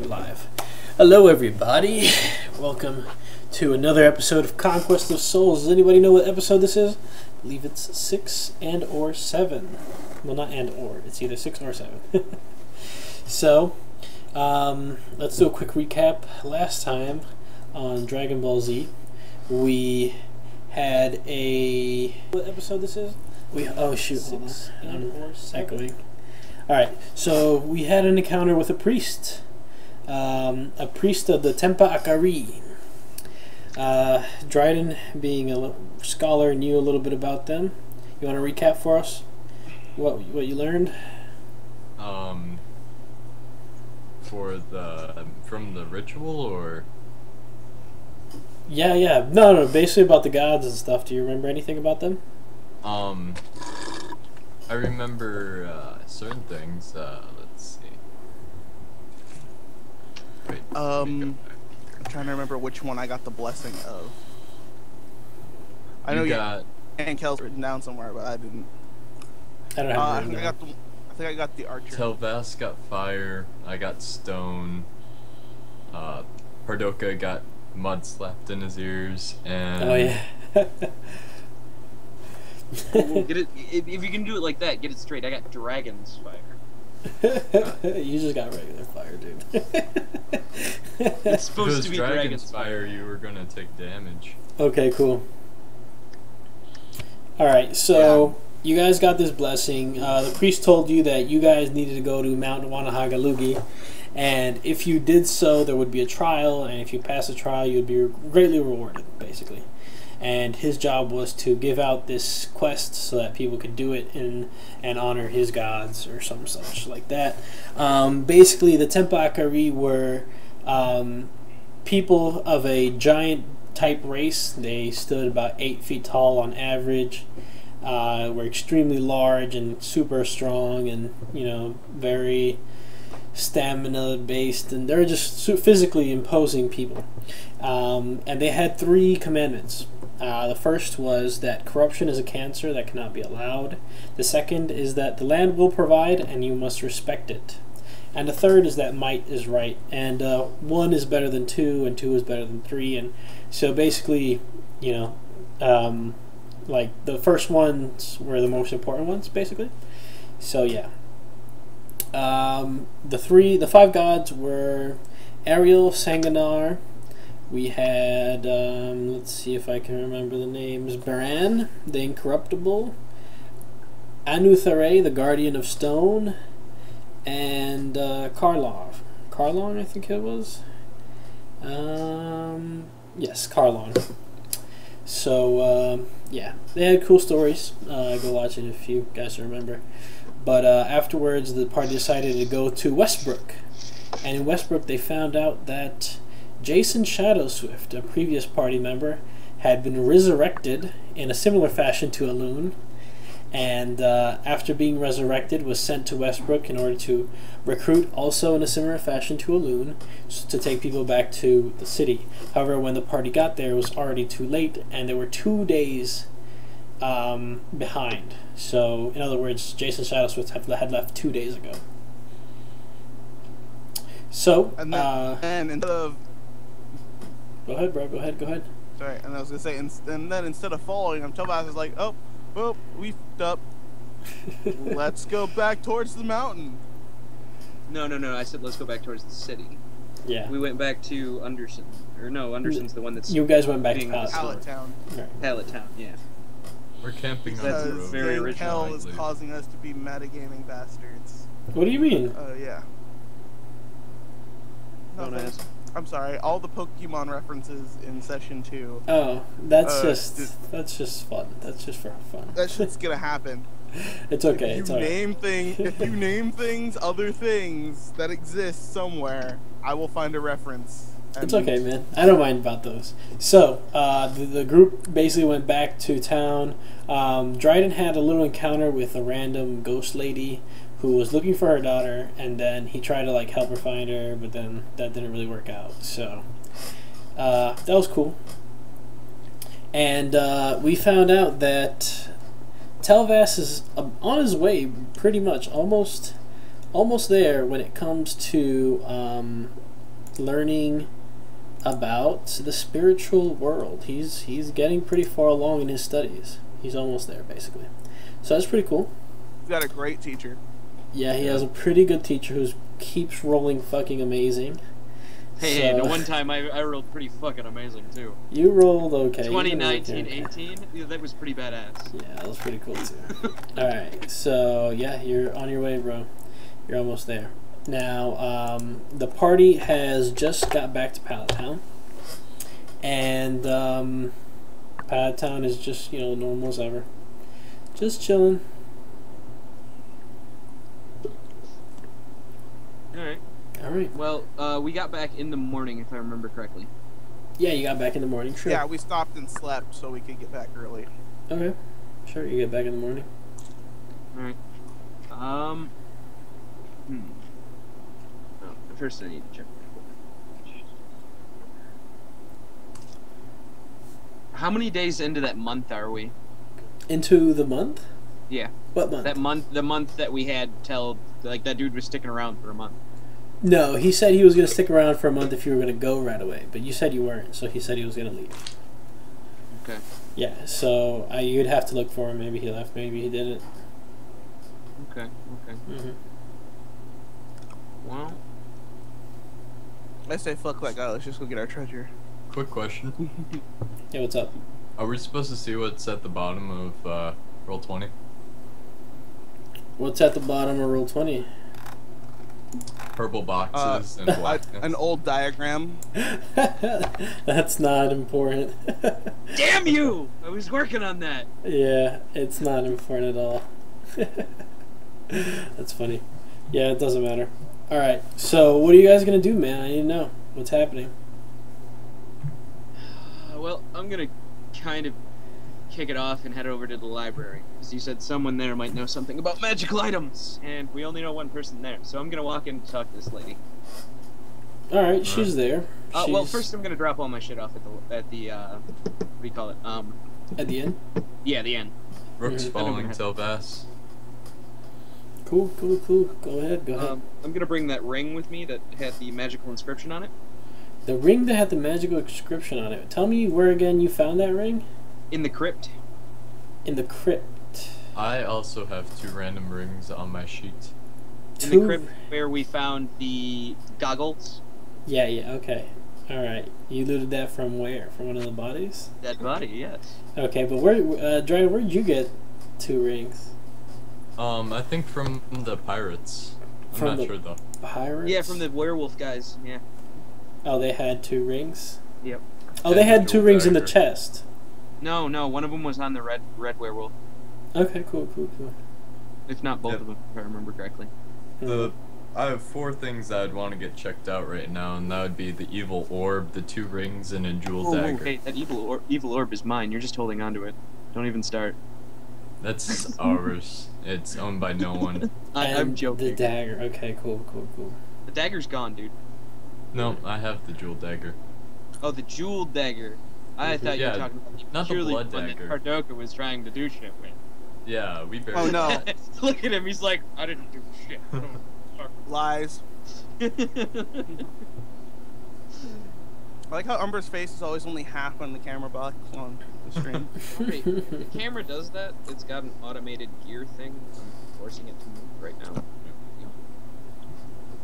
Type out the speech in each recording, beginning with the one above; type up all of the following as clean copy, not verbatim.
Recording live. Hello everybody. Welcome to another episode of Conquest of Souls. Does anybody know what episode this is? I believe it's 6 and or 7. Well, not and or. It's either 6 or 7. So, let's do a quick recap. Last time on Dragon Ball Z, we had a... What episode this is? Oh shoot, hold on. I'm echoing. Alright, so we had an encounter with a priest. A priest of the Tempa Akari. Dryden, being a scholar, knew a little bit about them. You want to recap for us what you learned? From the ritual, or? Yeah. No, basically about the gods and stuff. Do you remember anything about them? I remember certain things. Let's see. Wait, I'm trying to remember which one I got the blessing of. I know you got Ankel's written down somewhere, but I didn't. I don't have I think I got the archer. Telvas got fire. I got stone. Pardoka got mud slapped in his ears, and oh yeah. Well, get it, if you can do it like that, get it straight. I got dragon's fire. You just got regular fire, dude. It's supposed to be dragon's fire. You were gonna take damage. Okay, cool. Alright, so you guys got this blessing. The priest told you that you guys needed to go to Mount Wanahagalugi, and if you did so, there would be a trial, and if you passed the trial, you would be greatly rewarded, basically. And his job was to give out this quest so that people could do it and honor his gods or some such like that. Basically, the Tempa Akari were people of a giant type race. They stood about 8 feet tall on average. Were extremely large and super strong, and very stamina based, and they're just physically imposing people. And they had 3 commandments. The first was that corruption is a cancer that cannot be allowed. The second is that the land will provide and you must respect it. And the third is that might is right. And 1 is better than 2, and 2 is better than 3. And so basically, like the first ones were the most important ones, basically. So yeah. The 5 gods were Ariel, Sanganar. We had, let's see if I can remember the names, Baran, the Incorruptible, Anuthare, the Guardian of Stone, and Karlov. Karlon, I think it was? Yes, Karlon. So, yeah, they had cool stories. Go watch it if you guys remember. But afterwards, the party decided to go to Westbrook. And in Westbrook, they found out that Jason Shadowswift, a previous party member, had been resurrected in a similar fashion to Alun, and after being resurrected was sent to Westbrook in order to recruit, also in a similar fashion to Alun, to take people back to the city. However, when the party got there, it was already too late, and they were 2 days behind. So, in other words, Jason Shadowswift had left 2 days ago. So, and instead of... Go ahead, bro. Go ahead. Sorry, and I was gonna say, and then instead of following him, Telvas is like, "Oh, well, we f***ed up. Let's go back towards the mountain." No. I said let's go back towards the city. Yeah. We went back to Underson. Or no, Underson's the one that's... You guys went back to Pallet Town. Right. Pallet Town, yeah. We're camping on the road. Because very original, Hell is causing us to be metagaming bastards. What do you mean? Yeah. Don't ask. I'm sorry, all the Pokemon references in session 2. Oh, that's just fun. That's just for fun. That shit's gonna happen. It's okay. If you name things, other things that exist somewhere, I will find a reference. It's okay, man. I don't mind about those. So, the group basically went back to town. Dryden had a little encounter with a random ghost lady who was looking for her daughter, and then he tried to help her find her, but then that didn't really work out. So that was cool. And we found out that Telvas is on his way, pretty much, almost there when it comes to learning about the spiritual world. He's getting pretty far along in his studies. He's almost there, basically. So that's pretty cool. He's got a great teacher. Yeah, he has a pretty good teacher who keeps rolling fucking amazing. Hey, the one time I rolled pretty fucking amazing too. You rolled okay. 2019, okay. 18. Yeah, that was pretty badass. Yeah, that was pretty cool too. Alright, so yeah, you're on your way, bro. You're almost there. Now, the party has just got back to Pallet Town. And Pallet Town is just, normal as ever. Just chilling. Alright. Alright. Well, we got back in the morning, if I remember correctly. Yeah, you got back in the morning, sure. Yeah, we stopped and slept so we could get back early. Okay. Sure, you get back in the morning. Alright. Oh, first I need to check. How many days into that month are we? Into the month? Yeah. What month? The month that we had till, like, that dude was sticking around for a month. No, he said he was going to stick around for a month if you were going to go right away, but you said you weren't, so he said he was going to leave. Okay. Yeah, so you'd have to look for him. Maybe he left, maybe he didn't. Okay. Mm-hmm. Well, I say fuck that guy. Let's just go get our treasure. Quick question. Yeah, what's up? Are we supposed to see what's at the bottom of roll 20? What's at the bottom of roll 20? Purple boxes and blackness. An old diagram. That's not important. damn you! I was working on that. Yeah, it's not important at all. That's funny. Yeah, it doesn't matter. Alright, so what are you guys going to do, man? I need to know. What's happening? Well, I'm gonna kind of kick it off and head over to the library. Because you said someone there might know something about magical items, and we only know one person there. So I'm gonna walk in and talk to this lady. Alright, she's there. Well, first I'm gonna drop all my shit off at the what do you call it? At the end? Yeah, the end. Rook's Mhm. following Tilbass. Cool. Go ahead. I'm gonna bring that ring with me that had the magical inscription on it. The ring that had the magical inscription on it. Tell me where again you found that ring? In the crypt. In the crypt. I also have 2 random rings on my sheet. In the crypt where we found the goggles. Yeah, okay. Alright. You looted that from where? From one of the bodies? Dead body, yes. Okay, but Dragon, where did you get 2 rings? I think from the pirates. I'm From not the sure though. Pirates? Yeah, from the werewolf guys, yeah. Oh, they had 2 rings? Yep. Oh, they had 2 Jewel rings in the dagger. chest. No, one of them was on the red werewolf. Okay, cool. If not both Yep. of them, if I remember correctly. I have 4 things that I'd want to get checked out right now, and that would be the evil orb, the 2 rings, and a jewel dagger. Hey, that evil orb is mine. You're just holding on to it. Don't even start. That's ours. It's owned by no one. I'm And joking. the dagger. Okay, cool. The dagger's gone, dude. No, I have the jewel dagger. Oh, the jeweled dagger. I thought you were Yeah, talking about not the purely blood one dagger. that Cardoka was trying to do shit with. Yeah, we barely. Oh no, Look at him. He's like, I didn't do shit. lies. I like how Umber's face is always only half on the camera box on the screen. Wait, the camera does that. It's got an automated gear thing. I'm forcing it to move right now. It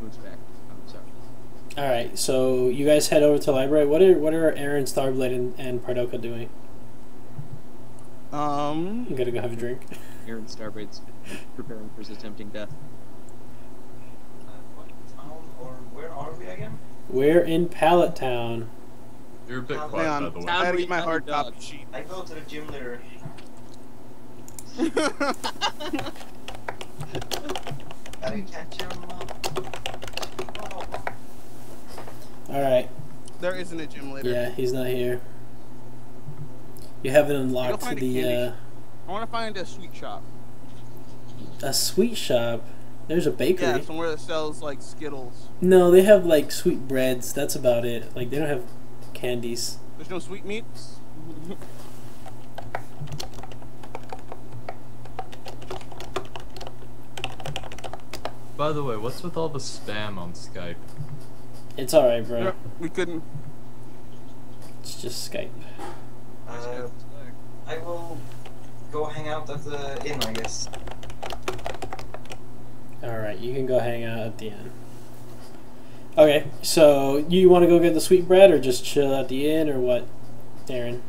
moves back. I'm sorry. Alright, so you guys head over to the library. What are Aaron, Starblade, and Pardoka doing? You gotta go have a drink. Aaron Starbade's preparing for his attempting death. What town or where are we again? We're in Pallet Town. You're a bit Hang quiet, on. by the way. I had to eat my Town hard dog. copy sheet. I go to the gym later. Gotta catch him up. Alright, There isn't a gym later. yeah, he's not here. You haven't unlocked find a the, candy. I want to find a sweet shop. a sweet shop. There's a bakery. Yeah, somewhere that sells like Skittles. No, they have, like, sweet breads. That's about it. Like, they don't have candies. There's no sweetmeats. By the way, what's with all the spam on Skype? It's alright, bro. No, we couldn't. It's just Skype. I will go hang out at the inn, I guess. Alright, you can go hang out at the inn. Okay, so you want to go get the sweetbread or just chill at the inn or what, Aaron?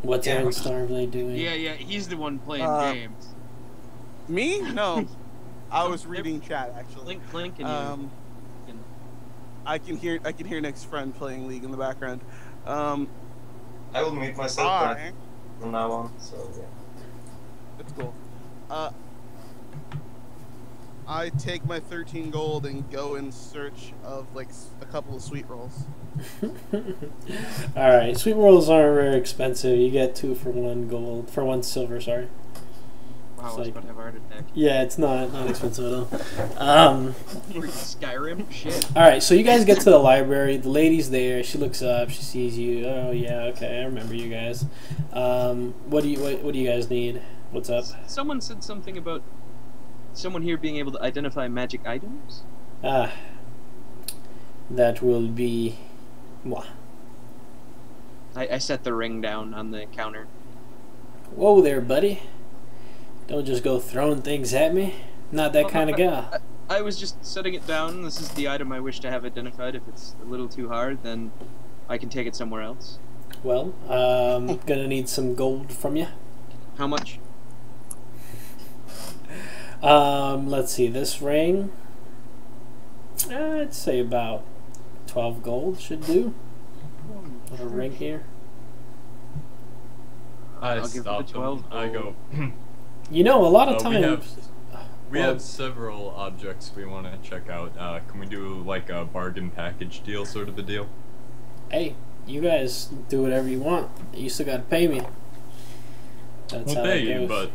What's Yeah. Aaron Starblade doing? Yeah, he's the one playing games. Me? No. I was reading chat actually. Clink, and you. I can hear Nick's friend playing League in the background. I will mute myself Hi. from now on, so yeah. That's cool. I take my 13 gold and go in search of like a couple of sweet rolls. Alright, sweet rolls aren't very expensive. You get 2 for 1 gold, for 1 silver, sorry. Wow, I was like- about to have a heart attack. Yeah, it's not expensive at all. Skyrim? Shit. Alright, so you guys get to the library. The lady's there. She looks up. She sees you. Oh, yeah, okay, I remember you guys. What do you guys need? What's up? Someone said something about someone here being able to identify magic items? Ah, that will be moi. I set the ring down on the counter. Whoa there, buddy. Don't just go throwing things at me. Not that kind of guy. I was just setting it down. This is the item I wish to have identified. If it's a little too hard, then I can take it somewhere else. Well, gonna need some gold from you. How much? Let's see. This ring, I'd say about 12 gold should do. A ring here. I I'll give it stop the them. 12 I go. You know, a lot of We have, times. we Well- have several objects we want to check out. Can we do like a bargain package deal sort of a deal? Hey, you guys do whatever you want. You still gotta pay me. That's We'll how pay it you, goes. but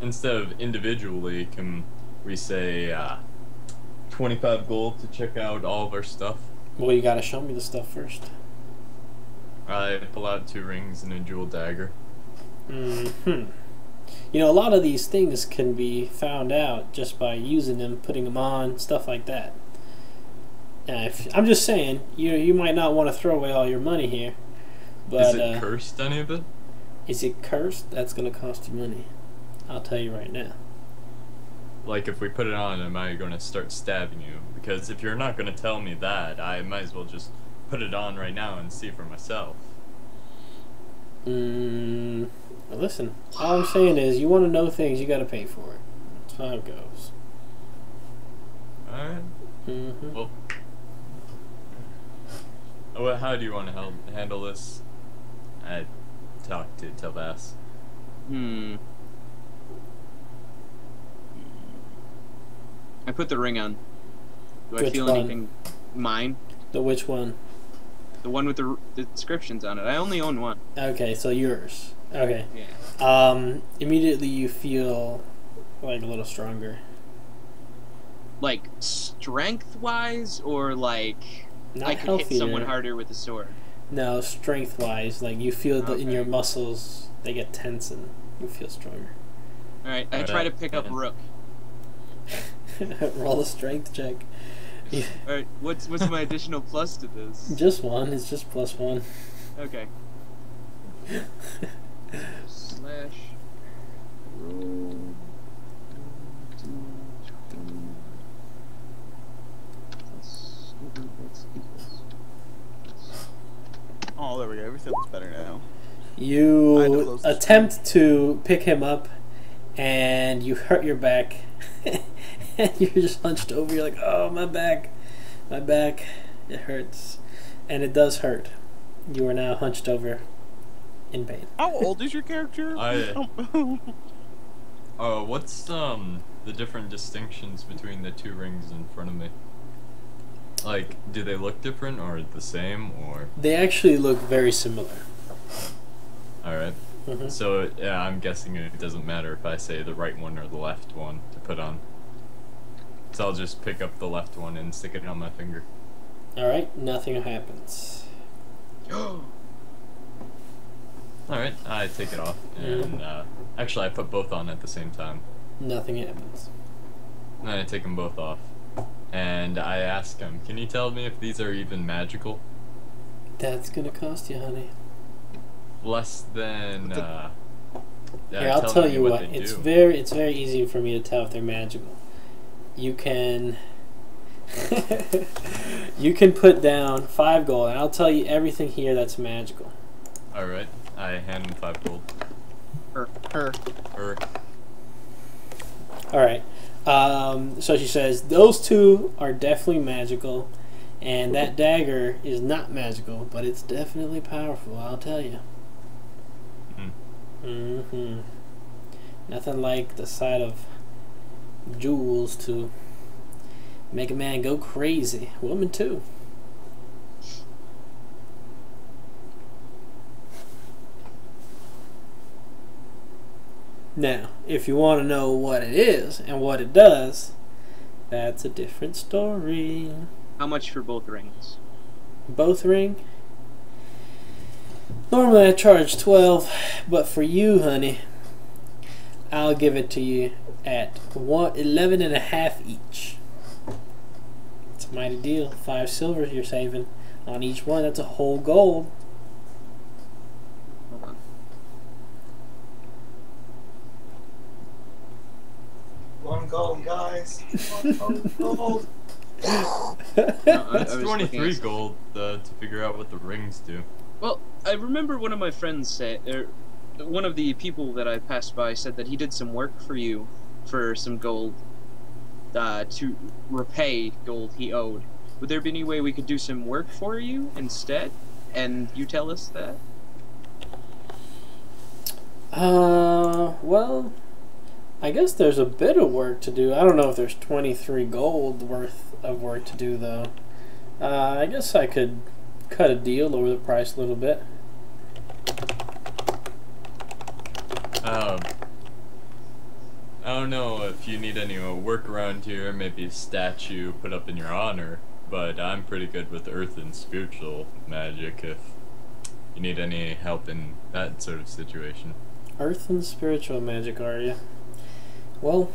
instead of individually, can we say 25 gold to check out all of our stuff? Well, you gotta show me the stuff first. I pull out 2 rings and a jewel dagger. Hmm. You know, a lot of these things can be found out just by using them, putting them on, stuff like that. I'm just saying, you might not want to throw away all your money here, but Is it cursed, any of it? is it cursed? That's gonna cost you money. I'll tell you right now. Like, if we put it on, am I going to start stabbing you? Because if you're not going to tell me that, I might as well just put it on right now and see for myself. Listen, all I'm saying is, you want to know things, you gotta pay for it. That's how it goes. Alright. Mm-hmm. Well, how do you want to handle this? I talked to Telbass. I put the ring on. Do I Which feel one? anything? Mine? The which one? The one with the inscriptions on it. I only own one. Okay, so yours. Okay. Yeah. Immediately you feel like a little stronger. Like strength-wise, or like Not I could healthier. hit someone harder with a sword. No, strength-wise, like you feel in Okay. your muscles they get tense and you feel stronger. All right. I Alright, try to pick up yeah. Rook. Roll a strength check. All right. What's my additional plus to this? Just one. It's just +1. Okay. Slash. Roll. Oh, there we go. Everything's better now. I had to You close the attempt to pick him up, and you hurt your back. And you're just hunched over. You're like, oh, my back. It hurts. And it does hurt. You are now hunched over in pain. How old is your character? What's the different distinctions between the 2 rings in front of me? Like, do they look different or the same or? They actually look very similar. Alright. Mhm. So, yeah, I'm guessing it doesn't matter if I say the right one or the left one to put on. So I'll just pick up the left one and stick it on my finger. Alright, nothing happens. Alright, I take it off, and actually I put both on at the same time. Nothing happens. And I take them both off. And I ask him, can you tell me if these are even magical? That's gonna cost you, honey. Less than, Here, I'll tell you what. they It's do. very easy for me to tell if they're magical. You can you can put down 5 gold, and I'll tell you everything here that's magical. Alright, I hand him 5 gold. Her. Or, All right. So she says those 2 are definitely magical, and that dagger is not magical, but it's definitely powerful. I'll tell you. Nothing like the sight of jewels to make a man go crazy. Woman too. Now, if you want to know what it is and what it does, that's a different story. How much for both rings? Both ring? Normally I charge 12, but for you, honey, I'll give it to you at 11.5 each. It's a mighty deal. 5 silver you're saving on each one. That's a whole gold. Hold on. One gold, guys. One gold. No, that's I was 23 looking at- gold to figure out what the rings do. Well, I remember one of my friends said, one of the people that I passed by said that he did some work for you for some gold to repay gold he owed. Would there be any way we could do some work for you instead? And you tell us that? Well, I guess there's a bit of work to do. I don't know if there's 23 gold worth of work to do, though. I guess I could cut a deal, lower the price a little bit. I don't know if you need any work around here, maybe a statue put up in your honor, but I'm pretty good with earth and spiritual magic if you need any help in that sort of situation. Earth and spiritual magic, are you? Well,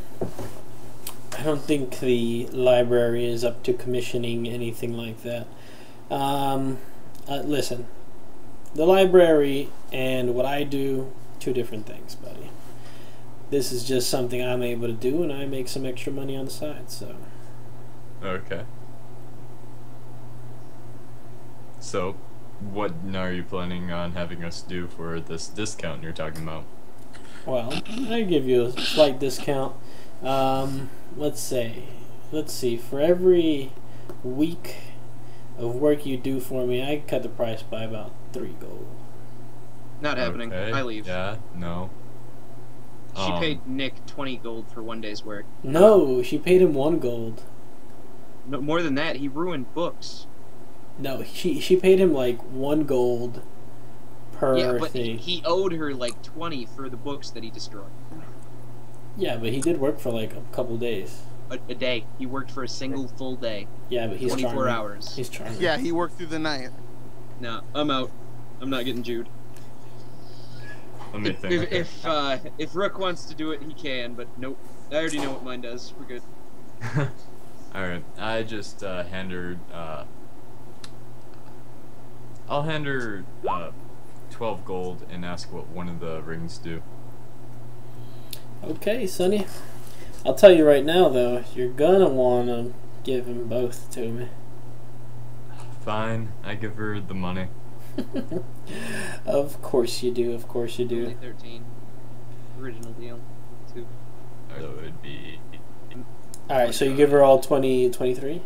I don't think the library is up to commissioning anything like that. Listen, the library and what I do, 2 different things, buddy. This is just something I'm able to do, and I make some extra money on the side, so. Okay. So, what are you planning on having us do for this discount you're talking about? Well, I give you a slight discount. Let's see. For every week of work you do for me, I cut the price by about 3 gold. Not happening. Okay, I leave. Yeah, no. She paid Nick 20 gold for one day's work. No, she paid him 1 gold. No, more than that, he ruined books. No, she paid him like 1 gold per Yeah, but thing. he owed her like 20 for the books that he destroyed. Yeah, but he did work for like a couple days. A day. He worked for a single full day. Yeah, but he's 24 charming. hours. He's charming. Yeah, he worked through the night. No, I'm out. I'm not getting Jude. Let me think. If Rook wants to do it, he can, but nope. I already know what mine does. We're good. Alright, I just hand her, I'll hand her 12 gold and ask what one of the rings do. Okay, Sonny. I'll tell you right now, though, you're gonna want to give them both to me. Fine, I give her the money. Of course you do. Of course you Only do. 13. Original deal. 2. So it would be... All right, so you give her all 23?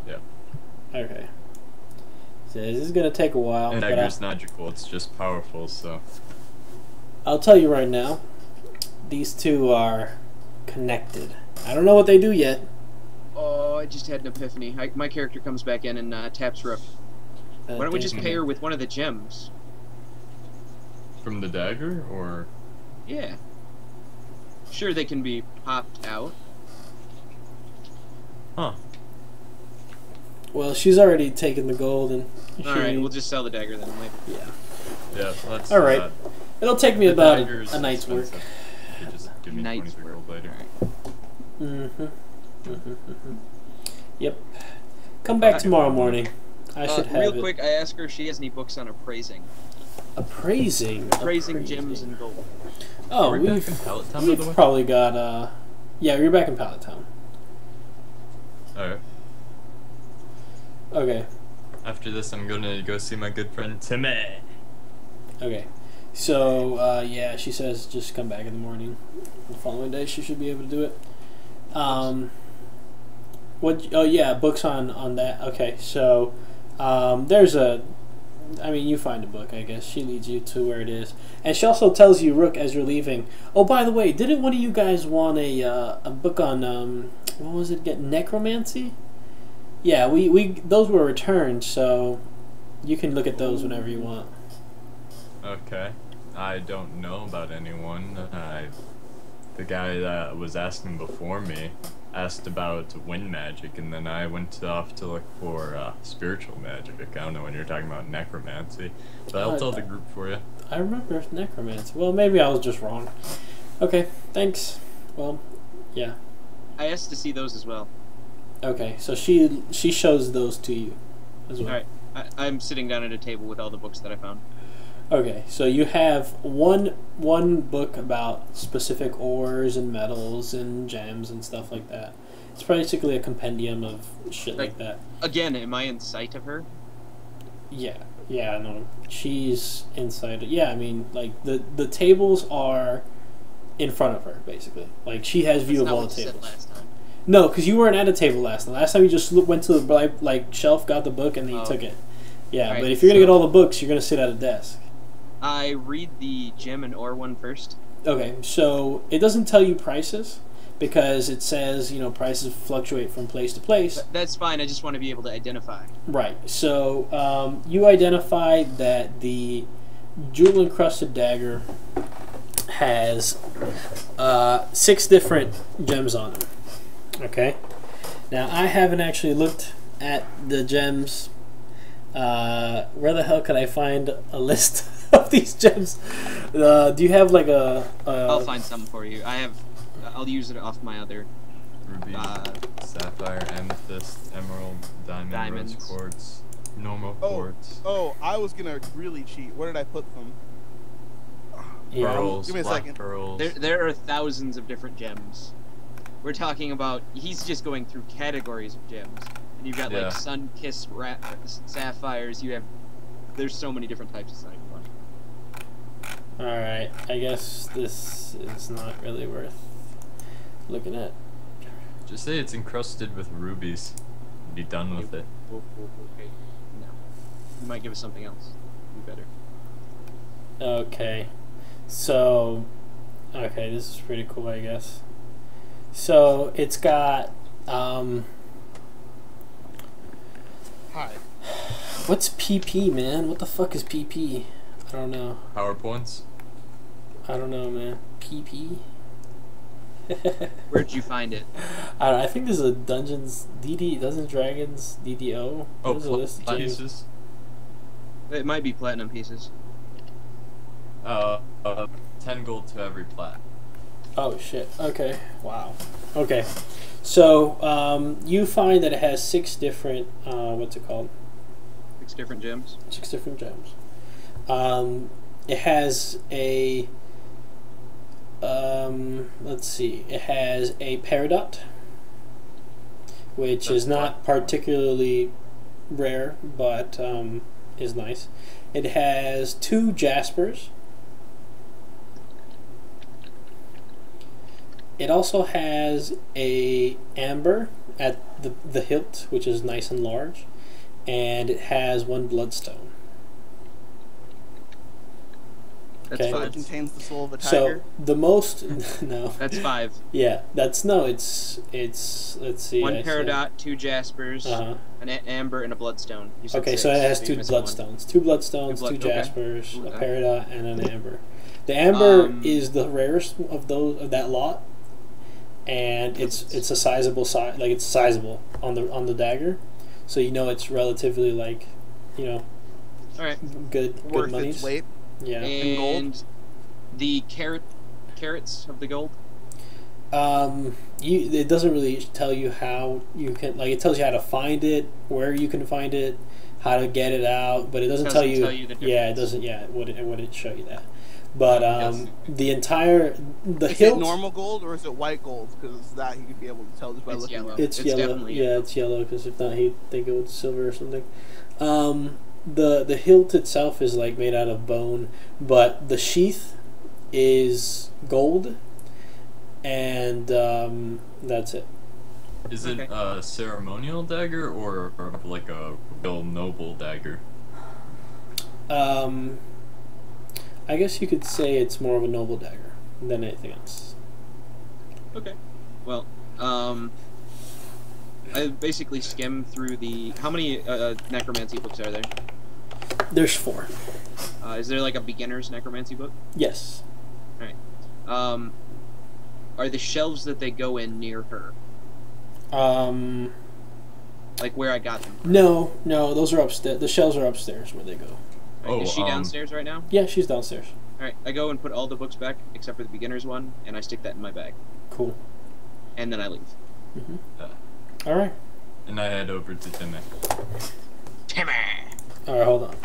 Yeah. Okay. So this is gonna take a while, And but dagger's magical, it's just powerful, so... I'll tell you right now, these 2 are connected. I don't know what they do yet. Oh, I just had an epiphany. My character comes back in and taps Rook. Why don't we just pay her with one of the gems? From the dagger, or...? Yeah. Sure, they can be popped out. Huh. Well, she's already taken the gold, and Alright, we'll just sell the dagger then later. yeah. Yeah, let's... All right. It'll take me the about dagger's a night's work. expensive. You could just give me Night's 23 work. gold later. Alright. Yep. Come back tomorrow morning. I should have real it. quick, I asked her if she has any books on appraising. Appraising Gems and gold. Oh, Are we back in Pallet Town, by the we've way? probably got yeah, you're back in Pallet Town. Alright. Okay. After this, I'm gonna go see my good friend Timmy. Okay. So yeah, she says just come back in the morning. The following day she should be able to do it. What? Oh yeah, books on that. Okay, so there's a. I mean, you find a book. I guess she leads you to where it is, and she also tells you, Rook, as you're leaving. Oh, by the way, didn't one of you guys want a book on what was it? Get necromancy? Yeah, we those were returned, so you can look at those whenever you want. Okay. I don't know about anyone. The guy that was asking before me asked about wind magic, and then I went off to look for spiritual magic. I don't know when you're talking about necromancy, but I'll tell the group for you. I remember necromancy. Well, maybe I was just wrong. Okay, thanks. Well, yeah. I asked to see those as well. Okay, so she shows those to you as well. Alright, I'm sitting down at a table with all the books that I found. Okay, so you have one book about specific ores and metals and gems and stuff like that. It's basically a compendium of shit like that. Again, am I in sight of her? Yeah, no, she's inside. Yeah, I mean, like the tables are in front of her, basically. Like she has view of all the tables. Last time. No, because you weren't at a table last time. Last time you just went to the like shelf, got the book, and then you took it. Yeah, Right, but if you're gonna get all the books, you're gonna sit at a desk. I read the gem and ore one first. Okay, so it doesn't tell you prices because it says, prices fluctuate from place to place. That's fine, I just want to be able to identify. Right, so you identified that the jewel-encrusted dagger has 6 different gems on it. Okay? Now, I haven't actually looked at the gems. Where the hell could I find a list of these gems? Do you have like a? I'll find some for you. I'll use it off my other. Ruby, sapphire, amethyst, emerald, diamond, rose quartz, normal quartz. Oh, I was gonna really cheat. Where did I put them? Yeah. Pearls, Give me a black second. pearls. There are thousands of different gems. We're talking about. He's just going through categories of gems. And you've got like sun-kissed sapphires. There's so many different types of sapphires. All right, I guess this is not really worth looking at. Just say it's encrusted with rubies. Be done with it. Okay. No. You might give us something else. Be better. Okay, so this is pretty cool, I guess. So it's got Hi. what's PP, man? What the fuck is PP? I don't know. PowerPoints? I don't know, man. PP? Where'd you find it? I think there's a Dungeons Dragons DDO. Oh, There's a list of gems. pieces? It might be platinum pieces. 10 gold to every plat. Oh shit. Okay. Wow. Okay. So you find that it has 6 different what's it called? 6 different gems. 6 different gems. It has a let's see. It has a peridot, which is not particularly rare, but is nice. It has 2 jaspers. It also has a amber at the hilt, which is nice and large, and it has 1 bloodstone. That's Okay. So it 5. contains the soul of a tiger. So the most no. That's 5. Yeah, it's let's see. 1 I said- peridot, 2 jaspers, Uh-huh. an amber, and a bloodstone. You said Okay, 6, so it has you 2 missed one. bloodstones. 2 bloodstones, 2 okay. jaspers, a Okay. peridot, and an amber. The amber Um, is the rarest of that lot, and it's a sizable size. Like it's sizable on the dagger, so it's relatively All right. good Worth monies. its weight. Yeah. And gold? And the carrots of the gold. It doesn't really tell you how you can, like, it tells you how to find it, where you can find it, how to get it out, but it doesn't, tell you the yeah, it difference. doesn't, yeah, it wouldn't show you that. But Yes. the Is hilt, it normal gold or is it white gold? Because that you'd be able to tell just by It's looking yellow. at it. it's It's yellow. definitely Yeah, yellow. it's yellow, because if not, he'd think it was silver or something. The hilt itself is like made out of bone, but the sheath is gold, and that's it. Is it Okay. a ceremonial dagger or like a real noble dagger? I guess you could say it's more of a noble dagger than anything else. Okay. Well, I basically skimmed through the. How many necromancy books are there? There's 4. Is there like a beginner's necromancy book? Yes. Are the shelves that they go in near her? Like where I got them? No, those are upstairs. The shelves are upstairs where they go. Oh, Is she downstairs right now? Yeah, she's downstairs. All right. I go and put all the books back except for the beginner's one, and I stick that in my bag, Cool. and then I leave. All right. And I head over to Timmy. All right, hold on.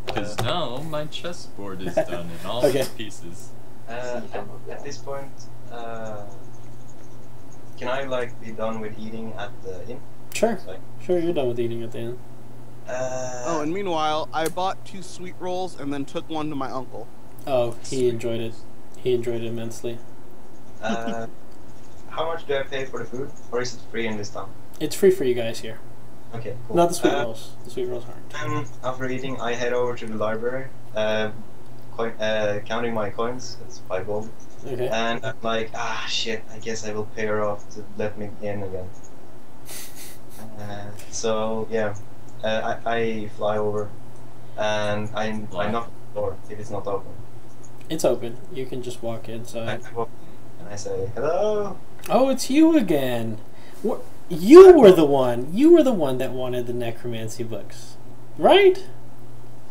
Because now my chessboard is done in all Okay. pieces. At this point, can I like be done with eating at the inn? Sure. Like, Sure, you're done with eating at the end. Oh, and meanwhile, I bought 2 sweet rolls and then took one to my uncle. Oh, he enjoyed it. He enjoyed it immensely. how much do I pay for the food, or is it free in this town? It's free for you guys here. Okay, cool. Not the sweet rolls. The sweet rolls aren't. And after eating, I head over to the library, counting my coins. It's 5 gold. Okay. And I'm like, shit, I guess I will pay her off to let me in again. So, yeah, I fly over, and I knock on the door if it's not open. It's open. You can just walk I inside. walk in and I say, hello? Oh, it's you again. What? You were the one. You were the one that wanted the necromancy books, right?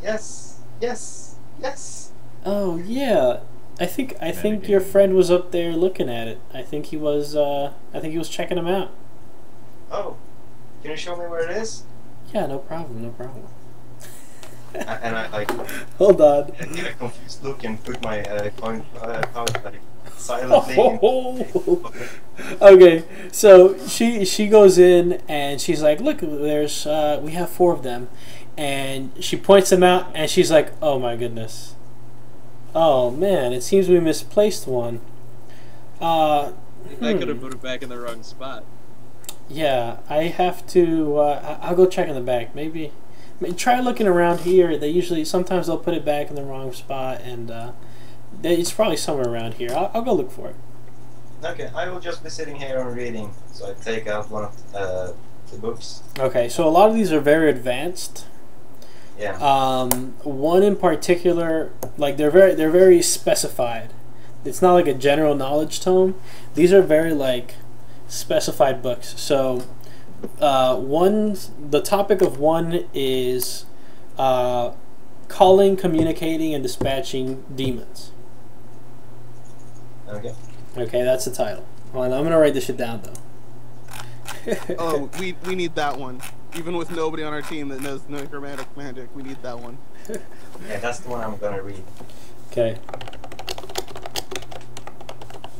Yes, yes, yes. Oh yeah. I think Renegade. your friend was up there looking at it. I think he was checking them out. Oh, can you show me where it is? Yeah, no problem. And I like Hold on. give a confused look and put my coin pouch like silently in. Okay, so she goes in and she's like, "Look, there's we have 4 of them," and she points them out and she's like, "Oh my goodness, oh man, it seems we misplaced one." I could have put it back in the wrong spot. Yeah, I have to. I'll go check in the back. Maybe try looking around here. Sometimes they'll put it back in the wrong spot, and it's probably somewhere around here. I'll go look for it. Okay, I will just be sitting here and reading. So I take out one of the books. Okay, so a lot of these are very advanced. Yeah. One in particular, like they're very specified. It's not like a general knowledge tome. These are very like specified books. So the topic of one is calling, communicating, and dispatching demons. Okay. Okay, that's the title. Hold on, I'm gonna write this shit down though. Oh, we need that one. Even with nobody on our team that knows necromantic magic, we need that one. Yeah, that's the one I'm gonna read. Okay.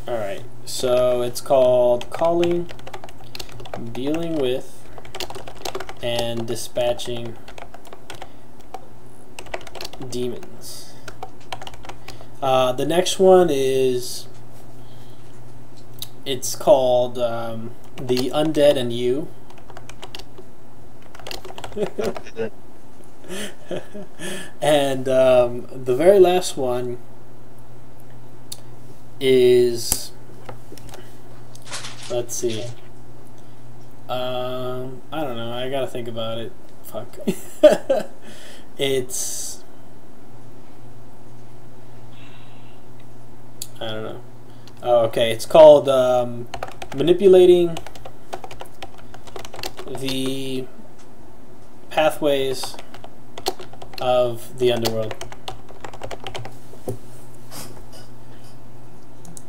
Alright, so it's called Calling, Dealing with, and Dispatching Demons. The next one is, it's called The Undead and You. And the very last one is, let's see, I don't know, I gotta think about it. Fuck. It's, I don't know. Oh, okay, it's called Manipulating the Pathways of the Underworld.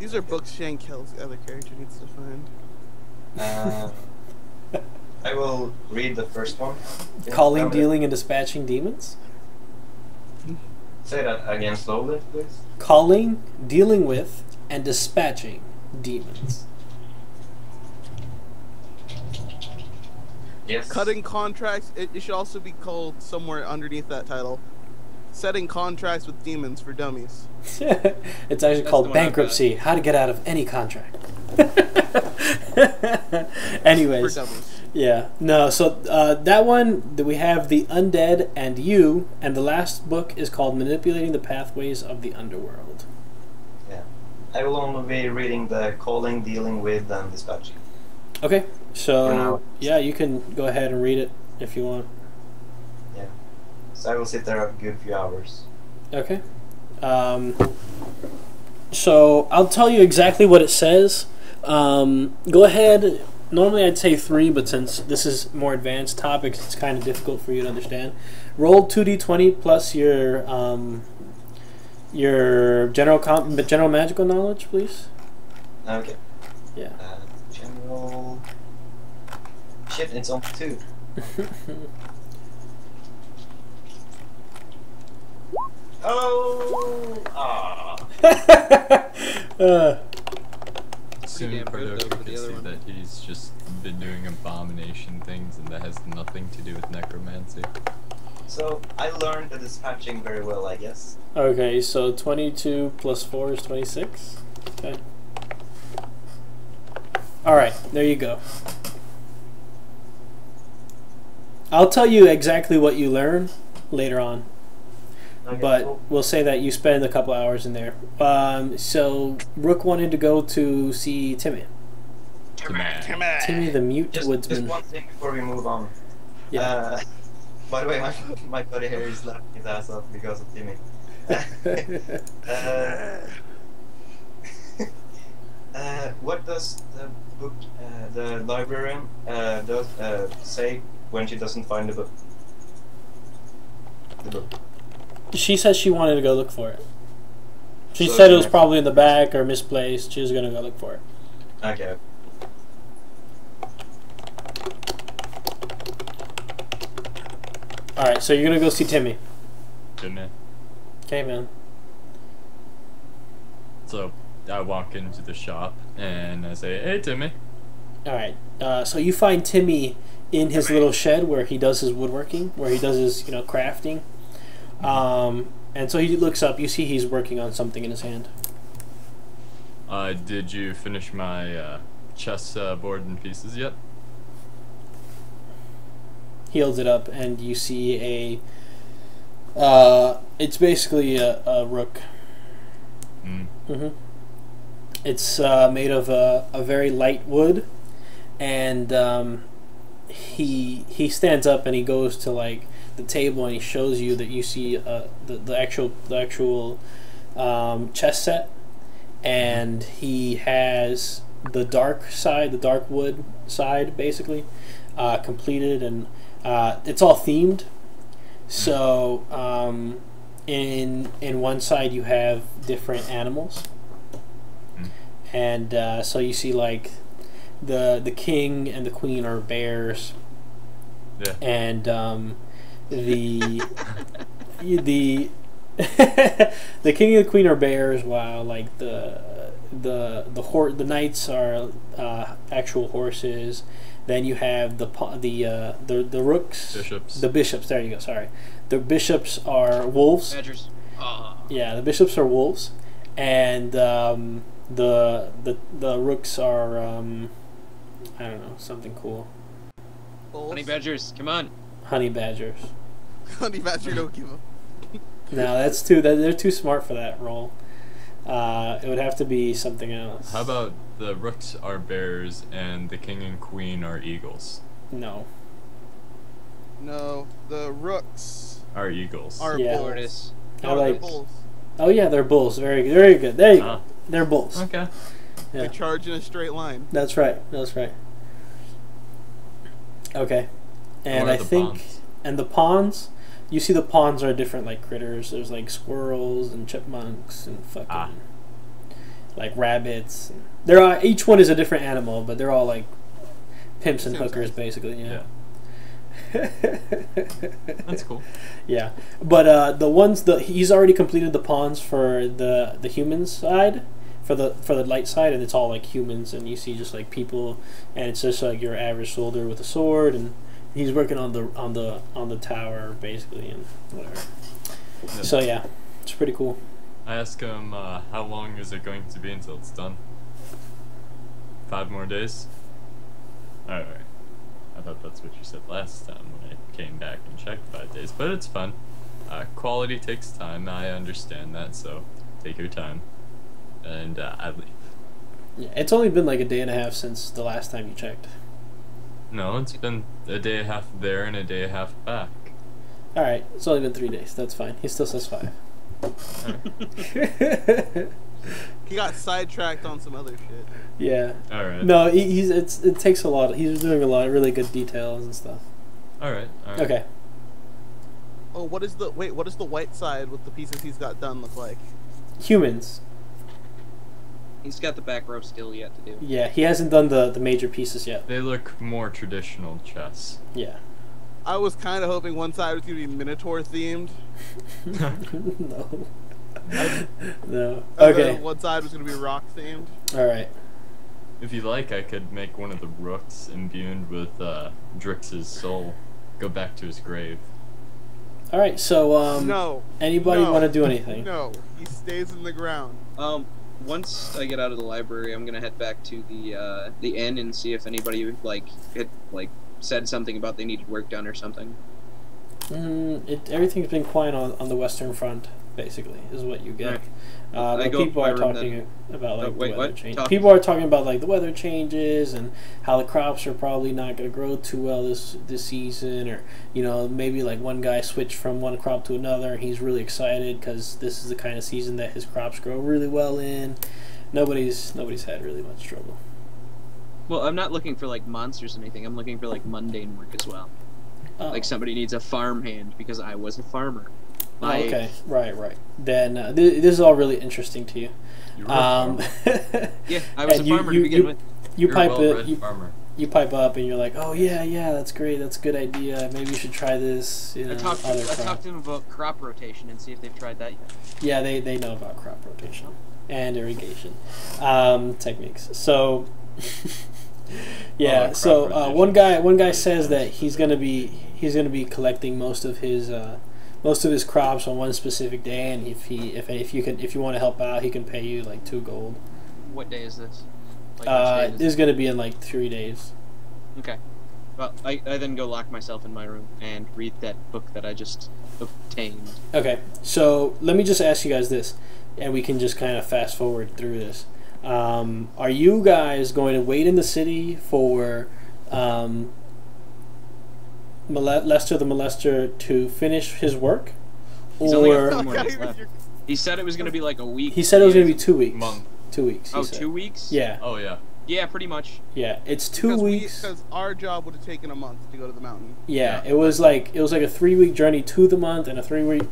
These are books Shankell's other character needs to find. I will read the first one. Calling, dealing, and dispatching demons. Say that again slowly, please. Calling, dealing with, and dispatching demons. Yes. Cutting contracts. It should also be called somewhere underneath that title. Setting contracts with demons for dummies. It's actually That's called the one I've bankruptcy. How to get out of any contract. For Anyways, dummies. yeah. No, so that one, we have The Undead and You, and the last book is called Manipulating the Pathways of the Underworld. Yeah. I will only be reading the calling, dealing with, and dispatching. Okay, For so now. yeah, you can go ahead and read it if you want. Yeah. So I will sit there a good few hours. Okay. So I'll tell you exactly what it says. Go ahead. Normally I'd say 3, but since this is more advanced topics, it's kind of difficult for you to understand. Roll 2d20 plus your general magical knowledge, please. Okay. Yeah. General. Shit, it's on 2. Oh! Ah. Soon damn good, Perdoka though, for can the other see one. that he's just been doing abomination things and that has nothing to do with necromancy. So I learned the dispatching very well, I guess. Okay, so 22 plus 4 is 26. Okay. Alright, there you go. I'll tell you exactly what you learn later on. Okay, But cool. we'll say that you spend a couple hours in there. So Rook wanted to go to see Timmy. Timmy the Mute Just Woodsman. one thing before we move on. Yeah. By the way, my buddy here is laughing his ass off because of Timmy. What does the book, the librarian, does say when she doesn't find the book? The book. She said she wanted to go look for it. She So said she it was never- probably in the back or misplaced. She was going to go look for it. Okay. Alright, so you're going to go see Timmy. Good man. Okay, man. So I walk into the shop and I say, "Hey, Timmy." Alright, so you find Timmy in his little shed where he does his woodworking, where he does his, crafting. And so he looks up, you see he's working on something in his hand. Did you finish my chess board in pieces yet? He holds it up, and you see it's basically a rook. Mm. It's made of a very light wood, and he stands up and he goes to the table and he shows you that you see the actual chess set, and he has the dark wood side basically completed, and it's all themed. So in one side you have different animals, and so you see the king and the queen are bears, Yeah. and the the king and the queen are bears, while the knights are actual horses. Then you have the rooks, Bishops. the bishops. There you go. Sorry, the bishops are wolves. Badgers. Yeah, the bishops are wolves, and the rooks are I don't know, something cool. Honey badgers, come on. Honey badgers. Honey badger don't give a. No, that's too. They're too smart for that role. It would have to be something else. How about the rooks are bears and the king and queen are eagles? No. No, the rooks Are eagles. are Yeah. bulls. Tortoise. I No, they're like. bulls. Oh yeah, they're bulls. Very good. There you go. Ah. They're bulls. Okay. Yeah. They charge in a straight line. That's right. That's right. Okay. And What are I the think, pawns? and the pawns, you see the pawns are different critters. There's squirrels and chipmunks and fucking. Ah. like rabbits. There are each one is a different animal, but they're all like pimps and hookers, basically. Yeah. That's cool. Yeah, but the ones he's already completed the pawns for the human side, for the light side, and it's all like humans, and you see just like people, and it's just like your average soldier with a sword, and he's working on the tower basically, and whatever. Yeah. So yeah, it's pretty cool. I asked him, how long is it going to be until it's done? 5 more days? Alright. I thought that's what you said last time when I came back and checked 5 days, but it's fun. Quality takes time, I understand that, so take your time. And I leave. Yeah, it's only been like a day and a half since the last time you checked. No, it's been a day and a half there and a day and a half back. Alright, it's only been 3 days, that's fine. He still says 5. He got sidetracked on some other shit. Yeah. Alright. No, it takes a lot. He's doing a lot of really good details and stuff. Alright. Okay. Oh, what is the white side with the pieces he's got done look like? Humans. He's got the back row still yet to do. Yeah, he hasn't done the major pieces yet. They look more traditional chess. Yeah. I was kind of hoping one side was going to be Minotaur themed. No. No. And Okay. then one side was going to be rock themed. Alright. If you like, I could make one of the rooks imbued with Drix's soul. Go back to his grave. Alright, so, No. anybody No. want to do anything? No, he stays in the ground. Once I get out of the library, I'm gonna head back to the inn and see if anybody had said something about they needed work done or something. Everything's been quiet on the Western Front, basically, is what you get. I But go people up are to my room talking about like Oh, wait, the weather what? change. Talk- People are talking about like the weather changes and how the crops are probably not going to grow too well this season, or maybe like one guy switched from one crop to another and he's really excited because this is the kind of season that his crops grow really well in. Nobody's had really much trouble. Well, I'm not looking for like monsters or anything. I'm looking for like mundane work as well. Oh. Like somebody needs a farm hand because I was a farmer. Oh, okay, right. Then this is all really interesting to you. You were a farmer. Yeah, I was a And farmer to begin with. You You're pipe a it. well-read farmer. You pipe up and you're like, oh yeah, that's great, that's a good idea. Maybe you should try this. I talked crop. to them about crop rotation and see if they've tried that yet. Yeah, they know about crop rotation and irrigation techniques. So yeah, crop so rotation. one guy says that he's gonna be collecting most of his crops on one specific day, and if you want to help out, he can pay you like 2 gold. What day is this? Like, which day is This is gonna be in like 3 days. Okay. Well, I then go lock myself in my room and read that book that I just obtained. Okay, so let me just ask you guys this, and we can just kind of fast forward through this. Are you guys going to wait in the city for Lester the Molester to finish his work? He's only got Or 4 more days left. He said it was going to be like a week. he said it was going to be 2 weeks. Month. 2 weeks. he Oh, said. 2 weeks? Yeah, Oh yeah. Yeah, pretty much. yeah. It's 2 weeks. Because our job would have taken a month to go to the mountain. Yeah, it was like a 3-week journey to the month and a 3-week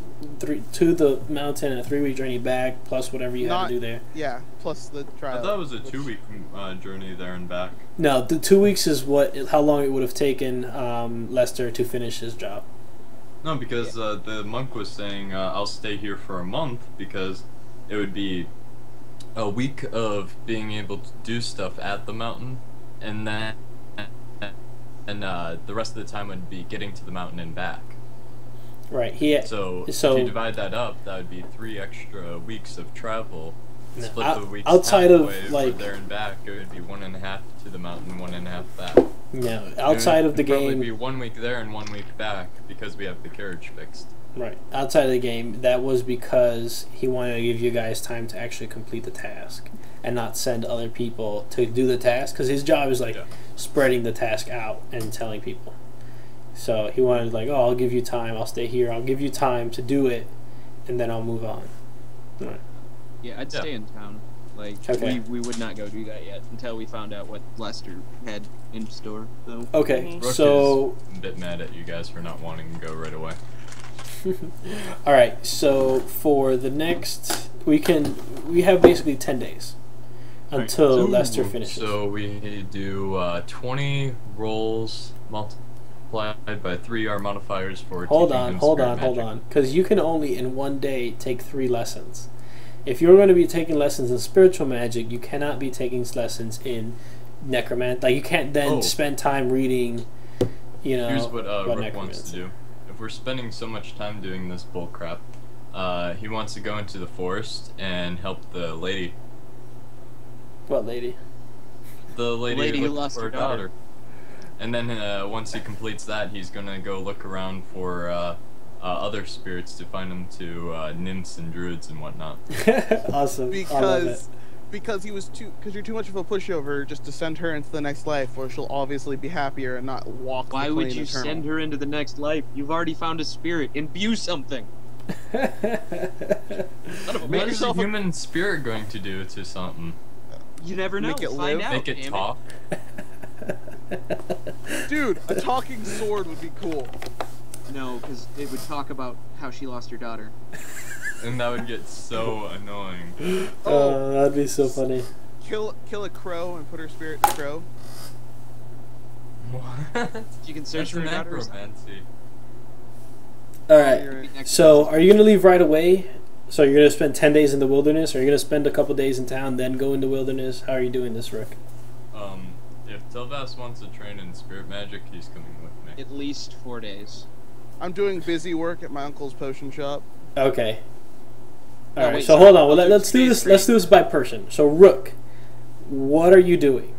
to the mountain and a 3-week journey back plus whatever you had Not- to do there. Yeah, plus the trial. I thought it was a which- 2-week journey there and back. No, the 2 weeks is how long it would have taken Lester to finish his job. No, because the monk was saying I'll stay here for a month because it would be a week of being able to do stuff at the mountain, and then the rest of the time would be getting to the mountain and back. Right. So if So- you divide that up, that would be 3 extra weeks of travel. No, Split the weeks outside of, halfway like- for there and back, it would be 1.5 to the mountain, 1.5 back. No, outside of the It'd probably game. be 1 week there and 1 week back because we have the carriage fixed. Right. Outside of the game, that was because he wanted to give you guys time to actually complete the task and not send other people to do the task, because his job is like Yeah. spreading the task out and telling people. So he wanted like, oh, I'll give you time. I'll stay here. I'll give you time to do it, and then I'll move on. Right. Yeah, I'd Yeah. stay in town. Like, Okay. we would not go do that yet until we found out what Lester had in store, though. Okay. Rook So is a bit mad at you guys for not wanting to go right away. all right. So for the next, we have basically 10 days. until Ooh, Lester finishes. So we do 20 rolls multiplied by 3 our modifiers for hold teaching on, him hold spirit on, hold magic. on. Because you can only in one day take 3 lessons. If you're going to be taking lessons in spiritual magic, you cannot be taking lessons in necromancy. Like, you can't then spend time reading, you know, Here's what Rook wants necromancy. to do. If we're spending so much time doing this bull crap, he wants to go into the forest and help the lady. What lady? The lady who looking lost for her her daughter. And then once he completes that, he's gonna go look around for other spirits to find them to nymphs and druids and whatnot. Awesome. I love it. Because you're too much of a pushover just to send her into the next life, where she'll obviously be happier and not walk. Why the would plane you eternal. send her into the next life? You've already found a spirit. Imbue something. Son of a What Make is a yourself a- human spirit going to do to something? You never know. Make it Find live? out. Make it damn talk? Dude, a talking sword would be cool. No, because it would talk about how she lost her daughter. And that would get so annoying. Oh, that'd be so funny. Kill a crow and put her spirit in a crow. What? You can search That's for her daughter. necromancy. All right. You're- So, are you going to leave right away? So, you're going to spend 10 days in the wilderness, or are you going to spend a couple days in town, then go in the wilderness? How are you doing this, Rick? If Telvas wants to train in spirit magic, he's coming with me. At least 4 days. I'm doing busy work at my uncle's potion shop. Okay. No, All right. wait, So, so hold on. Well, other let's do space this. Let's do this by person. So, Rook, what are you doing?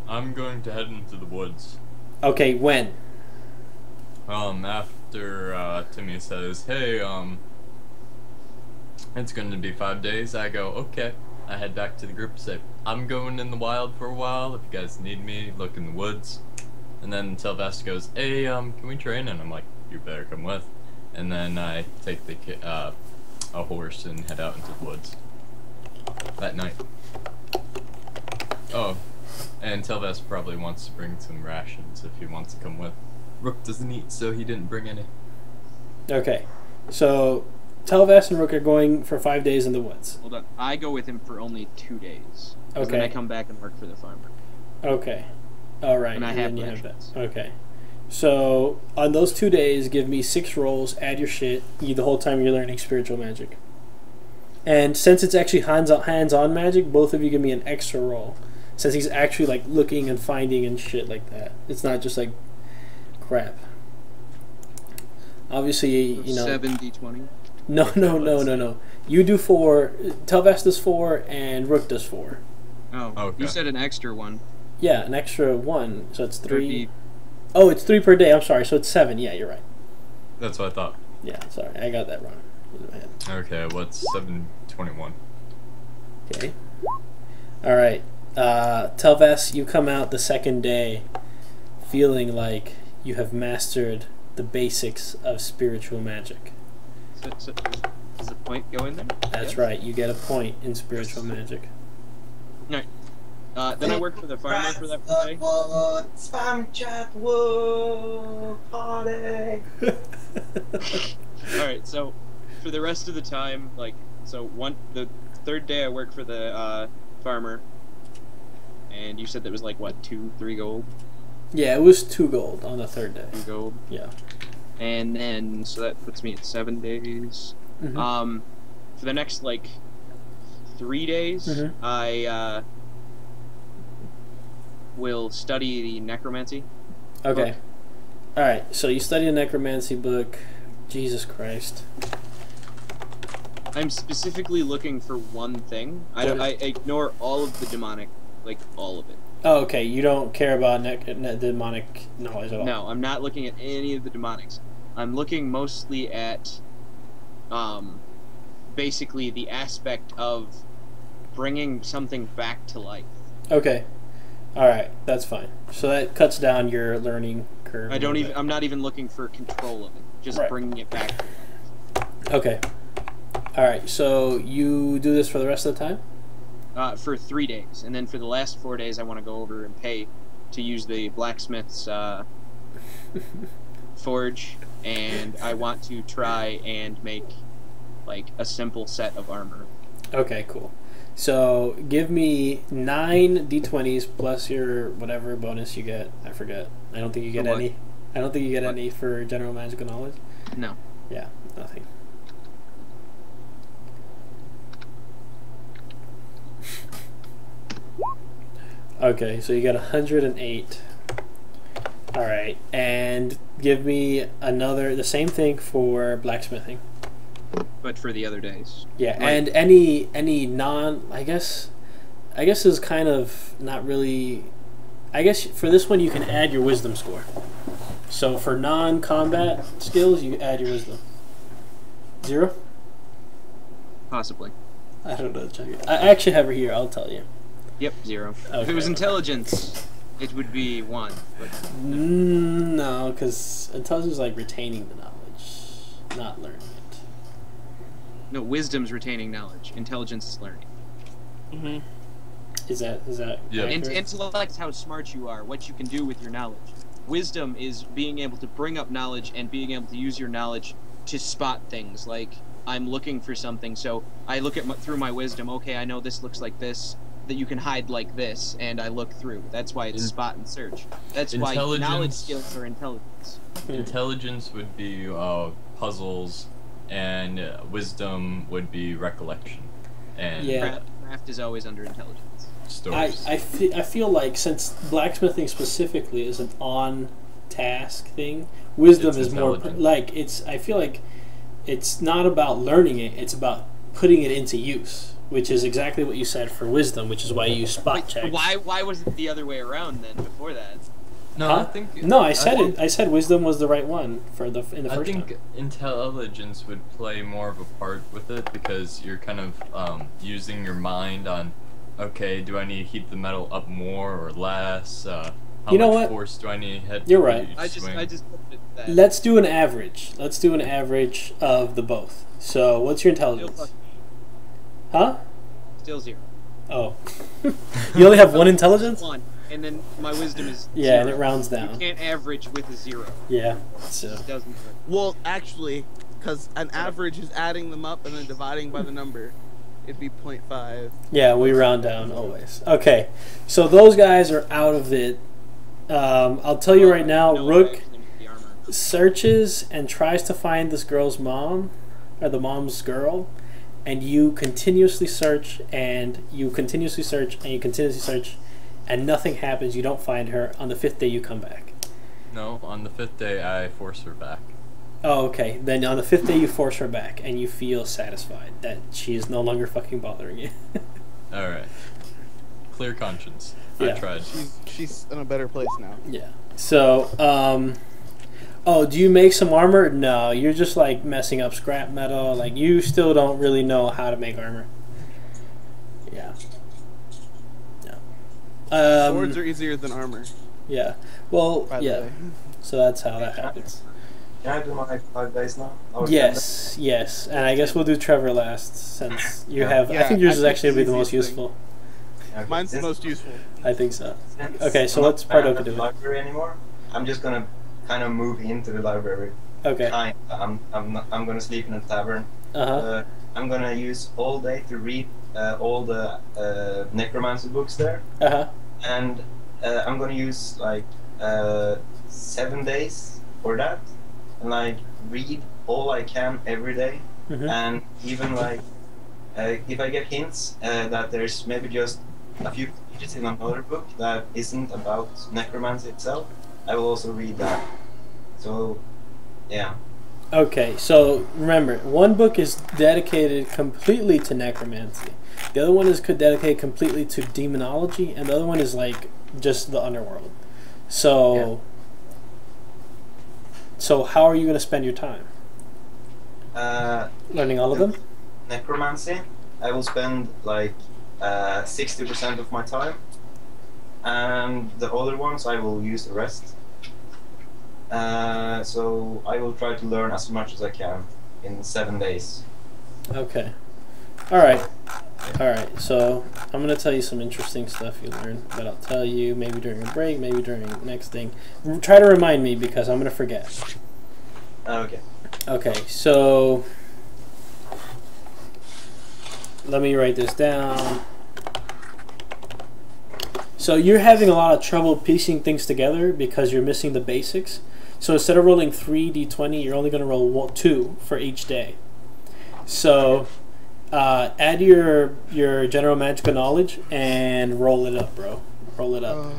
I'm going to head into the woods. Okay, when? After Timmy says, hey, it's going to be 5 days, I go, okay. I head back to the group and say, I'm going in the wild for a while. If you guys need me, look in the woods. And then Telvas goes, hey, can we train? And I'm like, you better come with. And then I take a horse and head out into the woods that night. Oh, and Telvas probably wants to bring some rations if he wants to come with. Rook doesn't eat, so he didn't bring any. Okay. So, Telvas and Rook are going for 5 days in the woods. Hold on. I go with him for only 2 days. 'Cause Okay. Then I come back and work for the farmer. Okay. All right. And I then have you that. rations. Okay. So, on those 2 days, give me 6 rolls, add your shit, the whole time you're learning spiritual magic. And since it's actually hands-on magic, both of you give me an extra roll. Since he's actually, like, looking and finding and shit like that. It's not just, like, crap. Obviously, you know... 70-20. No. You do 4, Telvas does 4, and Rook does 4. Oh, Okay. you said an extra one. Yeah, an extra 1, so it's 3. 30. Oh, it's 3 per day, I'm sorry, so it's 7. Yeah, you're right. That's what I thought. Yeah, sorry, I got that wrong in my head. Okay, what's 721? Okay. Alright, Telvas, you come out the second day feeling like you have mastered the basics of spiritual magic. So, does the point go in there? That's Yes? right, you get a point in spiritual magic. Then I work for the farmer for that 1 day. Spam chat, whoa, party. Alright, so for the rest of the time, like, the 3rd day I work for the farmer, and you said that was like, what, 2-3 gold? Yeah, it was 2 gold on the 3rd day. 2 gold. Yeah. And then, so that puts me at 7 days. Mhm. For the next, like, 3 days, Mhm. I will study the necromancy. Okay. Alright, so you study a necromancy book. Jesus Christ. I'm specifically looking for one thing. I ignore all of the demonic, like, all of it. Oh, okay, you don't care about demonic knowledge at all. No, I'm not looking at any of the demonics. I'm looking mostly at, basically the aspect of bringing something back to life. Okay. Alright, that's fine. So that cuts down your learning curve. I'm not even looking for control of it. Just Right. bringing it back to life. Okay. Alright, so you do this for the rest of the time? For 3 days, and then for the last 4 days, I want to go over and pay to use the blacksmith's forge, and I want to try and make like a simple set of armor. Okay, cool. So give me 9 d20s plus your whatever bonus you get. I forget. I don't think you get For what? any. I don't think you get What? any for general magical knowledge. No. Yeah, nothing. Okay, so you got 108. All right, and give me the same thing for blacksmithing. But for the other days. Yeah, Right. and any non, I guess is kind of not really. I guess for this one you can add your wisdom score. So for non-combat skills, you add your wisdom. 0? Possibly. I don't know. Check it. I actually have it here. I'll tell you. Yep, 0. If Okay. it was intelligence, it would be 1. But No, because intelligence is like retaining the knowledge, not learning it. no, wisdom's retaining knowledge. Intelligence is learning. Mm-hmm. Is that Yeah. accurate? Intellect's how smart you are, what you can do with your knowledge. Wisdom is being able to bring up knowledge and being able to use your knowledge to spot things. Like, I'm looking for something, so I look at through my wisdom. Okay, I know this looks like this, that you can hide like this, and I look through. That's why it's spot and search. That's why knowledge Intelligence. skills are intelligence. Intelligence would be puzzles, and wisdom would be recollection, and Yeah. Craft is always under intelligence. stories. I feel like since blacksmithing specifically is an on-task thing, wisdom It's is more intelligent. like it's. I feel like it's not about learning it; it's about putting it into use, which is exactly what you said for wisdom, which is why you use spot Wait, checks. why was it the other way around then? Before that, No, Huh? I think No, I said think- it. I said wisdom was the right one for the in the I first think time. intelligence would play more of a part with it because you're kind of using your mind on, okay, do I need to heat the metal up more or less? How You know much what? force do I need to hit? You're for right. each I just swing? put it at that. Let's do an average. Let's do an average of the both. So, what's your Still, intelligence? Huh? still 0. Oh, you only have one intelligence? 1, and then my wisdom is Yeah, 0. and it rounds You down. can't average with a 0. Yeah. So. It doesn't work. Well, actually, because an average is adding them up and then dividing by the number. It'd be 0.5. Yeah, we round down always. Okay, so those guys are out of it. I'll tell you right now, No, Rook actually, the armor. searches and tries to find this girl's mom, or the mom's girl, and you continuously search, and you continuously search, and you continuously search, and nothing happens. You don't find her. On the 5th day, you come back. No, on the 5th day I force her back. Oh, okay. Then on the 5th day, you force her back, and you feel satisfied that she is no longer fucking bothering you. All right, clear conscience. Yeah. I tried. She's in a better place now. Yeah. So, oh, do you make some armor? No, you're just like messing up scrap metal. Like you still don't really know how to make armor. Yeah. Yeah. Swords are easier than armor. Yeah. Well, By the yeah. way. So that's how that happens. Can I do my 5 days now? Or Yes, yes. And I guess we'll do Trevor last since you have. I Yeah, think yours I is think actually gonna be it's the the most easiest thing. useful. 10? Okay. Mine's the Since- most useful. I think so. since Okay, so I'm let's not part at Oka the do it. library anymore. I'm just gonna kind of move into the library. Okay. I'm gonna sleep in a tavern. Uh-huh. I'm gonna use all day to read all the necromancy books there, Uh-huh. and I'm gonna use like 7 days for that, and like read all I can every day, Mhm. and even like if I get hints that there's maybe just a few pages in another book that isn't about necromancy itself, I will also read that. So, yeah. Okay, so remember, one book is dedicated completely to necromancy. The other one is dedicated completely to demonology, and the other one is like just the underworld. So, so how are you going to spend your time? Learning all of them? Necromancy, I will spend like 60% of my time, and the other ones I will use the rest. So I will try to learn as much as I can in 7 days. Okay. All right. All right. So I'm going to tell you some interesting stuff you learn, but I'll tell you maybe during a break, maybe during the next thing. Try to remind me because I'm going to forget. Okay. Okay, so let me write this down. So you're having a lot of trouble piecing things together because you're missing the basics. So instead of rolling 3d20, you're only going to roll 2 for each day. So add your general magical knowledge and roll it up, bro. Roll it up.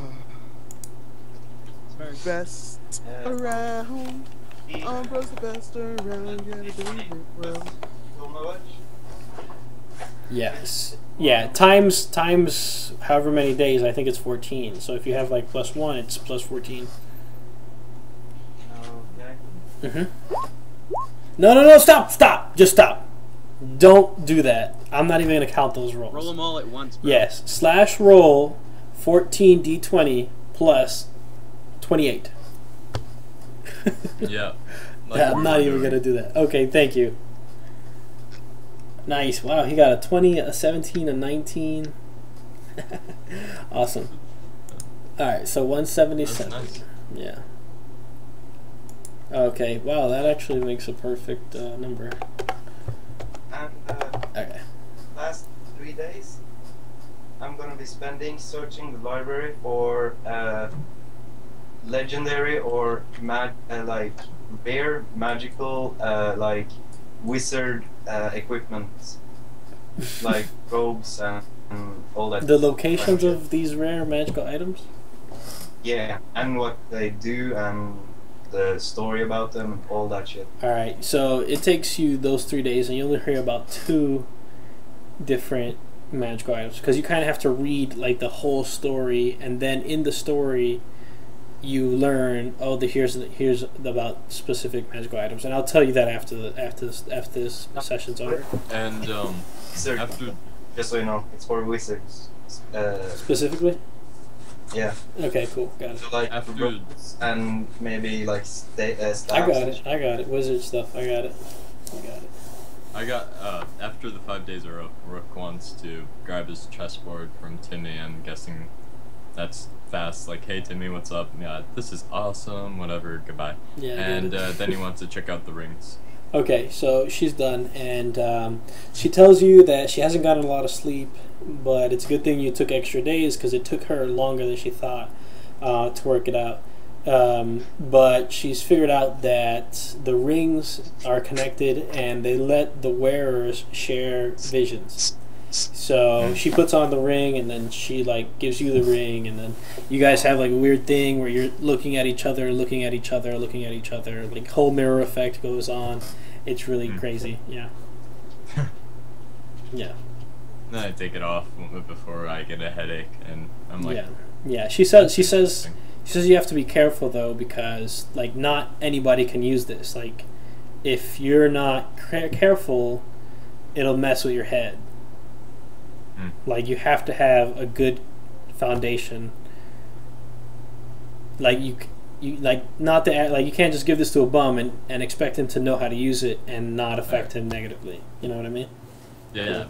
Best around. Bro's the best around. Gotta believe it, bro. Yes. Yeah, times however many days, I think it's 14. So if you have like +1, it's plus 14. Okay. No, stop. Just stop. Don't do that. I'm not even going to count those rolls. Roll them all at once, bro. Yes, slash roll 14d20 plus 28. Yeah. I'm not even going to do that. Okay, thank you. Nice. Wow, he got a 20, a 17, a 19. Awesome. Alright, so 177. That's nice. Yeah. Okay, wow, that actually makes a perfect number. And Okay. last 3 days, I'm gonna be spending searching the library for legendary or like rare magical like wizard equipment, like robes and all that. The locations of these rare magical items? Yeah, and what they do and the story about them, all that shit. Alright, so it takes you those 3 days and you only hear about 2 different magical items because you kind of have to read like the whole story, and then in the story you learn here's about specific magical items, and I'll tell you that after this session's over. And Wizard, after just so you know, it's for wizards. Specifically? Yeah. Okay, cool, got it. So like After- robes and maybe like staffs. I got it. Wizard stuff, I got it. I got after the 5 days are up, Rook wants to grab his chessboard from Timmy. I'm guessing that's fast. Like, hey Timmy, what's up? Yeah, this is awesome. Whatever. Goodbye. Yeah, I got And it. then he wants to check out the rings. Okay, so she's done, and she tells you that she hasn't gotten a lot of sleep, but it's a good thing you took extra days because it took her longer than she thought to work it out. But she's figured out that the rings are connected and they let the wearers share visions. So she puts on the ring and then she like gives you the ring, and then you guys have like a weird thing where you're looking at each other, like whole mirror effect goes on. It's really crazy. Yeah. Yeah. Then I take it off before I get a headache, and I'm like, yeah. She says you have to be careful though, because like not anybody can use this. Like if you're not careful, it'll mess with your head. Like you have to have a good foundation. Like you like not to like you can't just give this to a bum and expect him to know how to use it and not affect him negatively. You know what I mean? yeah,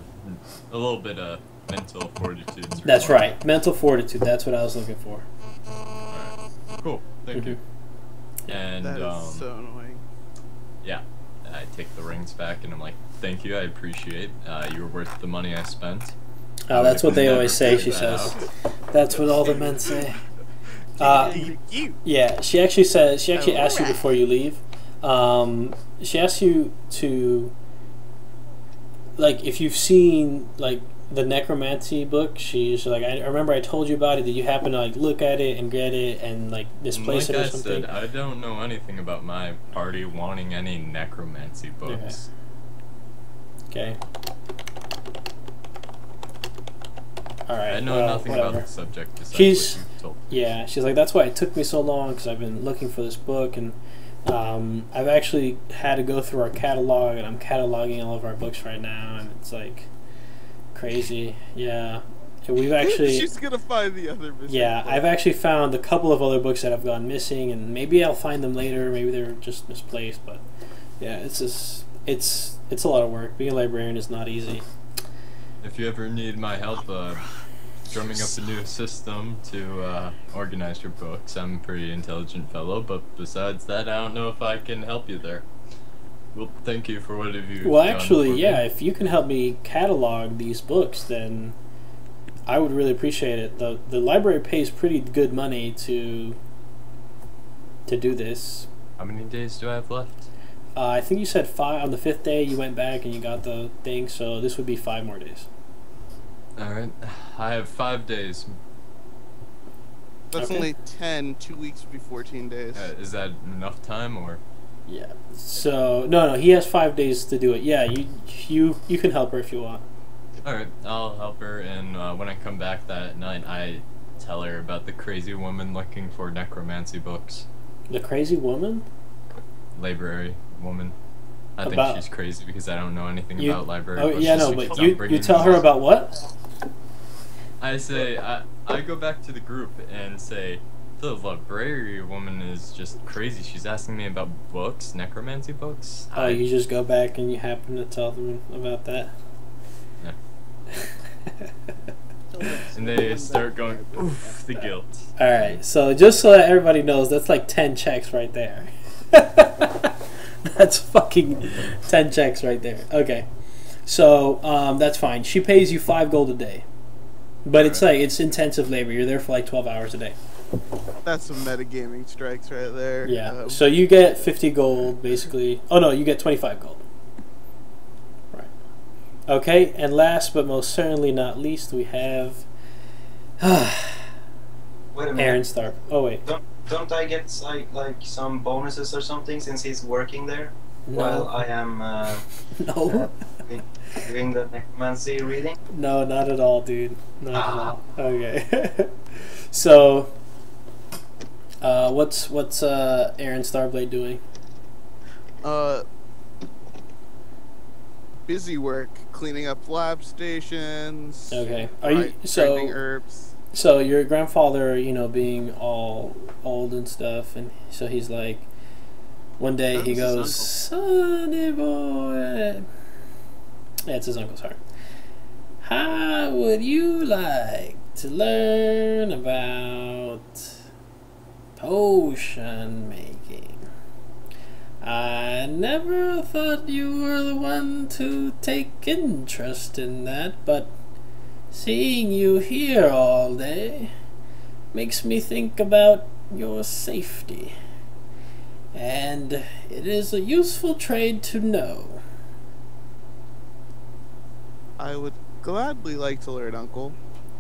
a little bit of mental fortitude. That's right, mental fortitude. That's what I was looking for. Alright. Cool. Thank you. And That is so annoying. yeah, I take the rings back and I'm like, thank you, I appreciate. You were worth the money I spent. Oh, that's what they Never always say. figured She that says. out. That's what all the men say. You. Yeah, she actually says. She actually asks you Alright. before you leave. She asks you to, like, if you've seen like the necromancy book. She's like, I remember I told you about it. Did you happen to like look at it and get it and like misplace Like it or I something? said, I don't know anything about my party wanting any necromancy books. Okay. All right. I know well, nothing whatever. about the subject besides She's- what you told. Yeah, she's like, that's why it took me so long, because I've been looking for this book, and I've actually had to go through our catalog, and I'm cataloging all of our books right now, and it's like crazy. Yeah, and we've actually, She's gonna find the other missing yeah, book. I've actually found a couple of other books that have gone missing, and maybe I'll find them later. Maybe they're just misplaced, but yeah, it's just it's a lot of work. Being a librarian is not easy. If you ever need my help drumming up a new system to organize your books, I'm a pretty intelligent fellow, but besides that, I don't know if I can help you there. Well, thank you for what have you. Well, done actually, for me. yeah. If you can help me catalog these books, then I would really appreciate it. The library pays pretty good money to do this. How many days do I have left? I think you said 5 on the 5th day. You went back and you got the thing, so this would be 5 more days. All right, I have 5 days. That's Okay. only 10. 2 weeks would be 14 days. Is that enough time or? Yeah. So no, he has 5 days to do it. Yeah, you can help her if you want. All right, I'll help her, and when I come back that night, I tell her about the crazy woman looking for necromancy books. The crazy woman. Library woman. I About- think she's crazy because I don't know anything You- about library Oh books. yeah, She no, keeps but on you bringing tell me her these. about what? I say I go back to the group and say the library woman is just crazy. She's asking me about books, necromancy books. Oh, you just go back and you happen to tell them about that. And they start going, oof, the guilt. All right, so just so that everybody knows, that's like 10 checks right there. That's fucking 10 checks right there. Okay, so that's fine. She pays you 5 gold a day, but it's like it's intensive labor. You're there for like 12 hours a day. That's some metagaming strikes right there. Yeah. So you get 50 gold basically. Oh no, you get 25 gold. Right. Okay, and last but most certainly not least, we have Wait a minute. Aaron Starp. Oh wait. Don't I get like some bonuses or something since he's working there while No. I am No. doing the necromancy reading? No, not at all, dude. Not at all. Okay. So, what's Aaron Starblade doing? Busy work, cleaning up lab stations. Okay. Are you grinding so? herbs? So your grandfather, being all old and stuff, and so he's like, one day That he was his goes, "Sonny boy," yeah, it's his uncle's heart. How would you like to learn about potion making? I never thought you were the one to take interest in that, but seeing you here all day makes me think about your safety. And it is a useful trade to know. I would gladly like to learn, Uncle.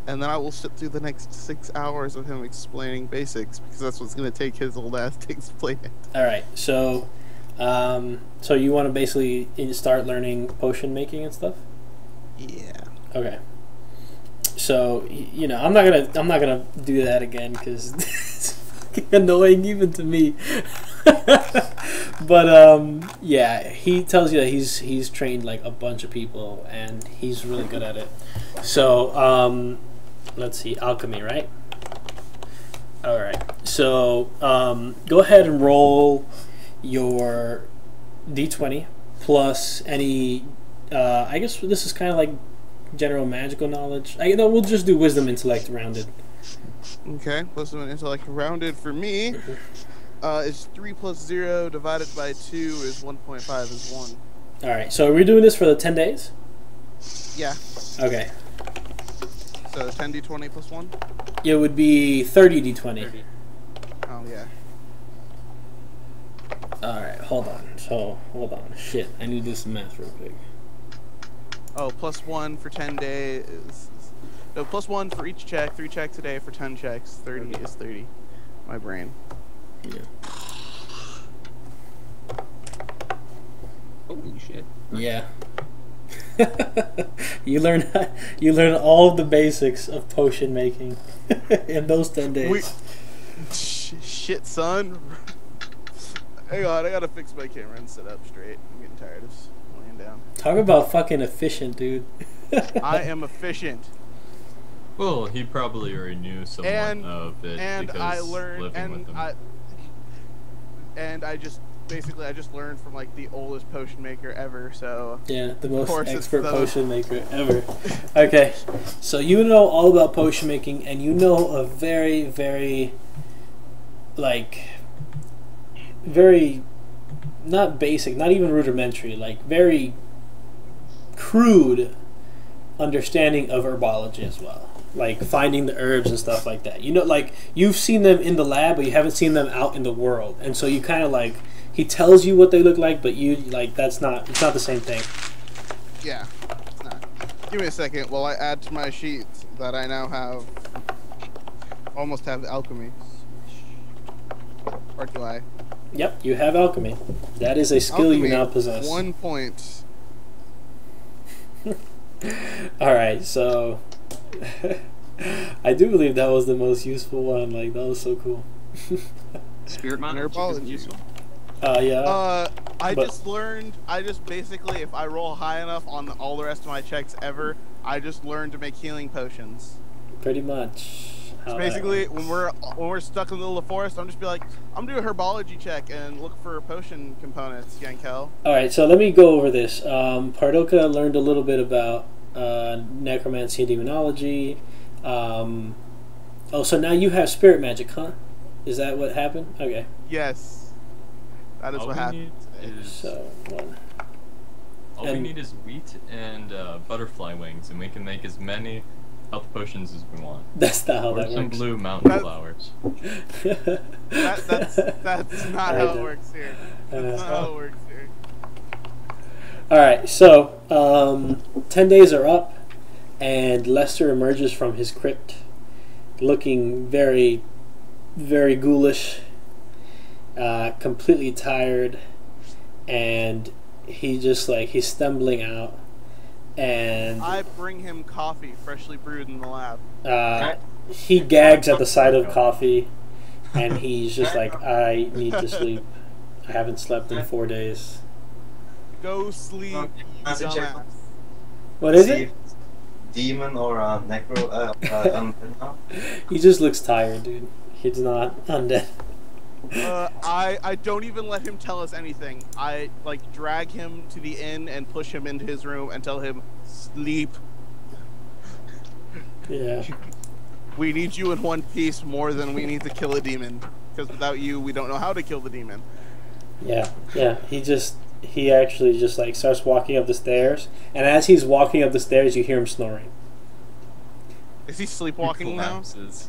And then I will sit through the next 6 hours of him explaining basics, because that's what's going to take his old ass to explain it. Alright, so you want to basically start learning potion making and stuff? Yeah. Okay. So I'm not gonna do that again because it's fucking annoying even to me. But yeah, he tells you that he's trained like a bunch of people and he's really good at it. So let's see, alchemy, right? All right. So go ahead and roll your d20 plus any. I guess this is kind of like general magical knowledge. We'll just do wisdom, intellect, rounded. Okay, wisdom and intellect rounded for me is 3 plus 0 divided by 2 is 1.5 is 1. All right. So are we doing this for the 10 days? Yeah, Okay. so 10d20 plus 1? It would be 30 d20. 30. Oh, yeah. All right. Hold on. Shit. I need to do some math real quick. Oh, plus 1 for 10 days. No, plus 1 for each check. 3 checks a day for 10 checks. 30 is 30. My brain. Yeah. Holy shit. Yeah. you learn all of the basics of potion making in those 10 days. Shit, son. Hang on, I gotta fix my camera and sit up straight. I'm getting tired of laying down. Talk about fucking efficient, dude. I am efficient. Well, he probably already knew somewhat of it And because I learned, living with and him. I just learned from like the oldest potion maker ever. So Yeah, the most course it's expert the- potion maker ever. Okay, so you know all about potion making, and you know a very, very, very not basic, not even rudimentary, like very crude understanding of herbology as well. Like finding the herbs and stuff like that. You know, like you've seen them in the lab, but you haven't seen them out in the world. And so you kind of like, he tells you what they look like, but you like, it's not the same thing. Yeah, it's not. Give me a second while I add to my sheet that I now have, almost have alchemy. Or do I? Yep, you have alchemy. That is a skill Alchemy, you now possess. 1 point. Alright, so I do believe that was the most useful one. Like, that was so cool. Spirit Monitor isn't useful. Yeah. I But- just basically, if I roll high enough on all the rest of my checks ever, I just learned to make healing potions. Pretty much. So basically, when we're stuck in the middle of the forest, I'm just be like, I'm gonna do a herbology check and look for potion components, Yankel. Alright, so let me go over this. Pardoka learned a little bit about necromancy and demonology. Oh, so now you have spirit magic, huh? Is that what happened? Okay. Yes, that is All what we happened. need is So, one. all we and- need is wheat and butterfly wings, and we can make as many health potions as we want. That's not how Or that some works. blue mountain That- flowers. That's not I how it don't- works here. That's not how it works here. Alright, so 10 days are up, and Lester emerges from his crypt looking very, very ghoulish, completely tired, and he's stumbling out, and I bring him coffee, freshly brewed in the lab. he gags at the sight of coffee, and he's just like, I need to sleep. I haven't slept in 4 days. Go sleep, you That's a check. dumbass. What is See it? if it's demon or a necro undead now. He just looks tired, dude. He's not undead. I don't even let him tell us anything. I like drag him to the inn and push him into his room and tell him, sleep. Yeah. We need you in one piece more than we need to kill a demon. Because without you, we don't know how to kill the demon. Yeah, yeah. He actually just like starts walking up the stairs, and as he's walking up the stairs, you hear him snoring. Is he sleepwalking now? Collapses.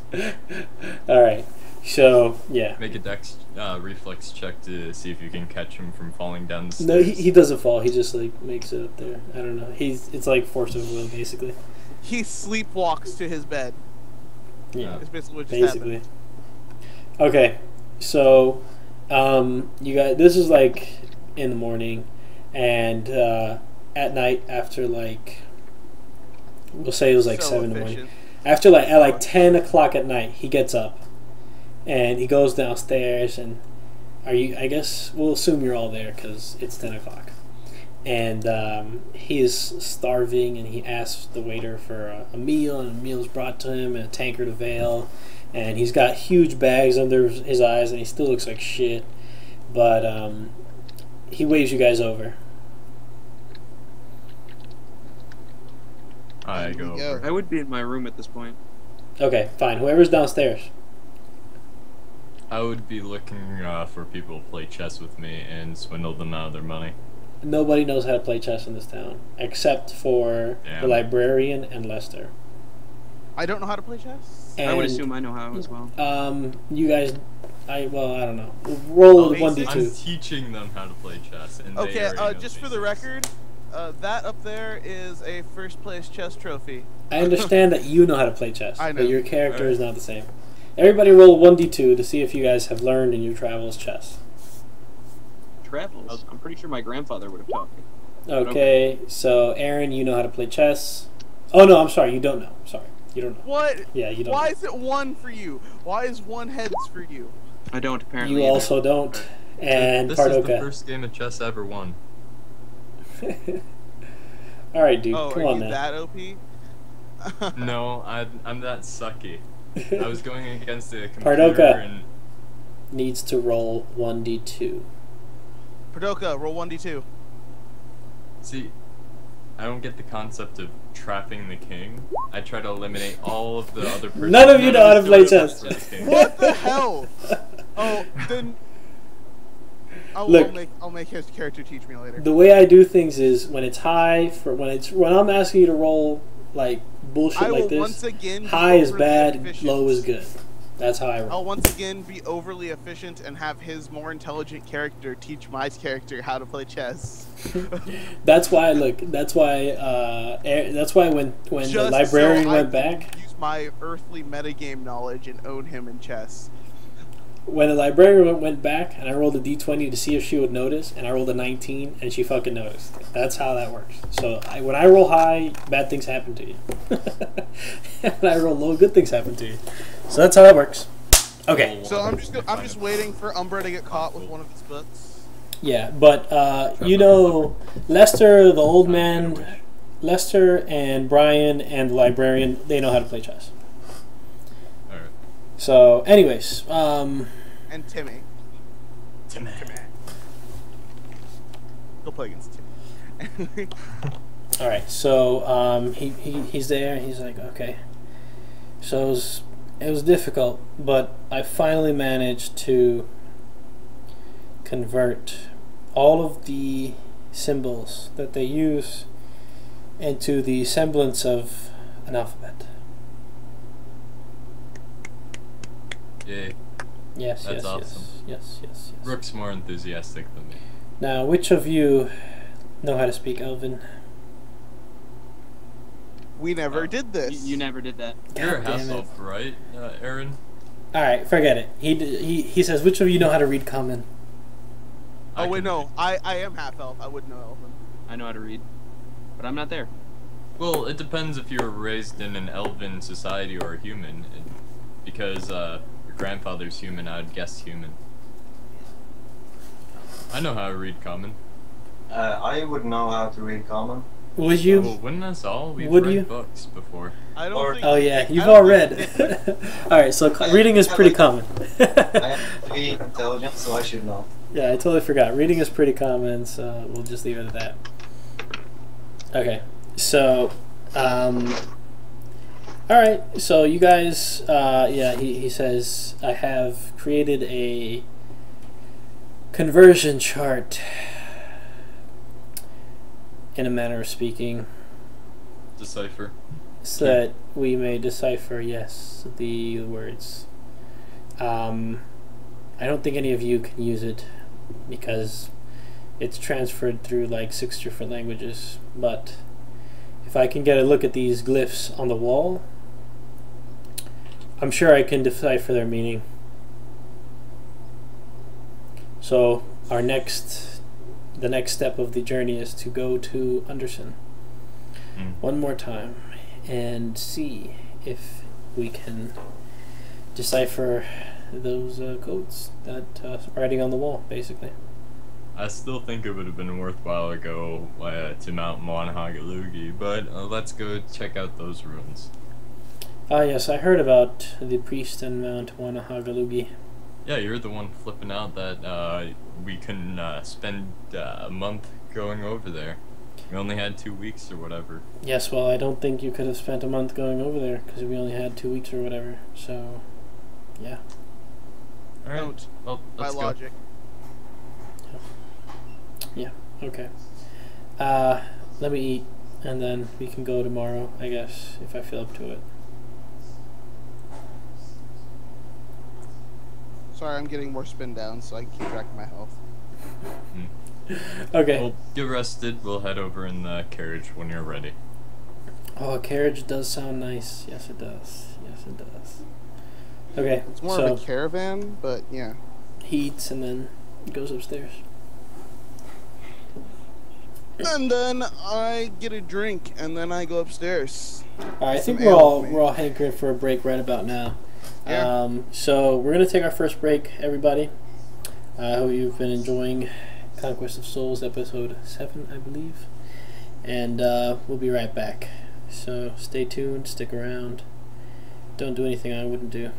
All right, so yeah. Make a dex reflex check to see if you can catch him from falling down the stairs. No, he doesn't fall. He just like makes it up there. I don't know. It's like force of will, basically. He sleepwalks to his bed. Yeah, That's basically what just basically. happened. Okay, so you guys, this is like in the morning, and at night after like, we'll say it was like So 7 in the morning. efficient. After like at like 10 o'clock at night, he gets up and he goes downstairs. And I guess we'll assume you're all there because it's 10 o'clock. And he is starving, and he asks the waiter for a meal, and a meal is brought to him, and a tankard of ale. And he's got huge bags under his eyes, and he still looks like shit. But he waves you guys over. I go Yeah. over. I would be in my room at this point. Okay, fine. Whoever's downstairs. I would be looking for people to play chess with me and swindle them out of their money. Nobody knows how to play chess in this town, except for the Damn. librarian and Lester. I don't know how to play chess. And, I would assume I know how as well. You guys, I don't know. Roll Oh, one basic? d2. I'm teaching them how to play chess. And they Okay, already know just for the basics. record, that up there is a first place chess trophy. I understand that you know how to play chess, I know. but your character is not the same. Everybody roll 1d2 to see if you guys have learned in your travels chess. Travels. I'm pretty sure my grandfather would have taught me. Okay, so Aaron, you know how to play chess. Oh no, I'm sorry, you don't know. Sorry, you don't know. What? Yeah, you don't Why know. is it one for you? Why is one heads for you? I don't apparently. You either. also don't. And This is the Pardoka. first game of chess I ever won. All right, dude, Oh, come are on you now. that OP? No, I'm that sucky. I was going against a computer Pardoka. and Needs to roll 1d2. Pardoka, roll 1d2. see, I don't get the concept of trapping the king. I try to eliminate all of the other persons. None of you know how to play us chess. for the king. What the hell? Oh, then Look. I'll make his character teach me later. The way I do things is when it's high when I'm asking you to roll like bullshit I will like this. once again be High is overly bad, efficient. low is good. That's how I roll. I'll once again be overly efficient and have his more intelligent character teach my character how to play chess. That's why. Look. That's why. That's why when the Just librarian so I went can back. use my earthly metagame knowledge and own him in chess. When the librarian went back and I rolled a d20 to see if she would notice, and I rolled a 19 and she fucking noticed. That's how that works. So when I roll high, bad things happen to you. When I roll low, good things happen to you. So that's how that works. Okay. So I'm just waiting for Umbra to get caught with one of his books. Yeah, but Lester, the old man, Lester and Brian and the librarian, they know how to play chess. Alright. So, anyways, And Timmy. Timmy. Go play against Timmy. all right. So he's there. He's like, okay. So it was difficult, but I finally managed to convert all of the symbols that they use into the semblance of an alphabet. Yay. Yes, That's yes, awesome. yes. Rook's more enthusiastic than me. Now, which of you know how to speak Elven? We never did this. You never did that. You're a God damn half it. elf, right, Aaron? All right, forget it. He says, which of you know how to read Common? Oh wait, can- no. I am half elf. I would know elven. I know how to read, but I'm not there. Well, it depends if you were raised in an elven society or a human. Because your grandfather's human, I would guess human. I know how to read Common. I would know how to read common. Would you? Well, wouldn't us all? We've Would read you? books before. I don't Or- think. Oh yeah, you've I don't all read. think- All right, so reading is pretty common. I have 3 intelligence, so I should know. Yeah, I totally forgot. Reading is pretty common, so we'll just leave it at that. Okay, so, all right, so you guys, yeah, he says, I have created a conversion chart, in a manner of speaking, Decipher. so that we may decipher, yes, the words. I don't think any of you can use it because it's transferred through like 6 different languages, but if I can get a look at these glyphs on the wall, I'm sure I can decipher their meaning. So the next step of the journey is to go to Anderson one more time and see if we can decipher those codes that writing on the wall, basically. I still think it would have been worthwhile to go to Mount Monhagalugi, but let's go check out those ruins. Ah, yes, I heard about the priest in Mount Wanahagalugi. Yeah, you're the one flipping out that we couldn't spend a month going over there. We only had 2 weeks or whatever. Yes, well, I don't think you could have spent a month going over there because we only had 2 weeks or whatever. So, yeah. All right. Don't. Well, By let's go. logic. Yeah, okay. Let me eat, and then we can go tomorrow, I guess, if I feel up to it. Sorry, I'm getting more spin down so I can keep track of my health. Okay. Well, get rested. We'll head over in the carriage when you're ready. Oh, a carriage does sound nice. Yes, it does. Yes, it does. Okay, It's more so of a caravan, but yeah. he eats and then goes upstairs. And then I get a drink, and then I go upstairs. All right, I think Some we're ale all with me. we're all hankering for a break right about now. Yeah. So we're gonna take our first break, everybody. I hope you've been enjoying Conquest of Souls episode 7, I believe, and we'll be right back. So stay tuned, stick around. Don't do anything I wouldn't do.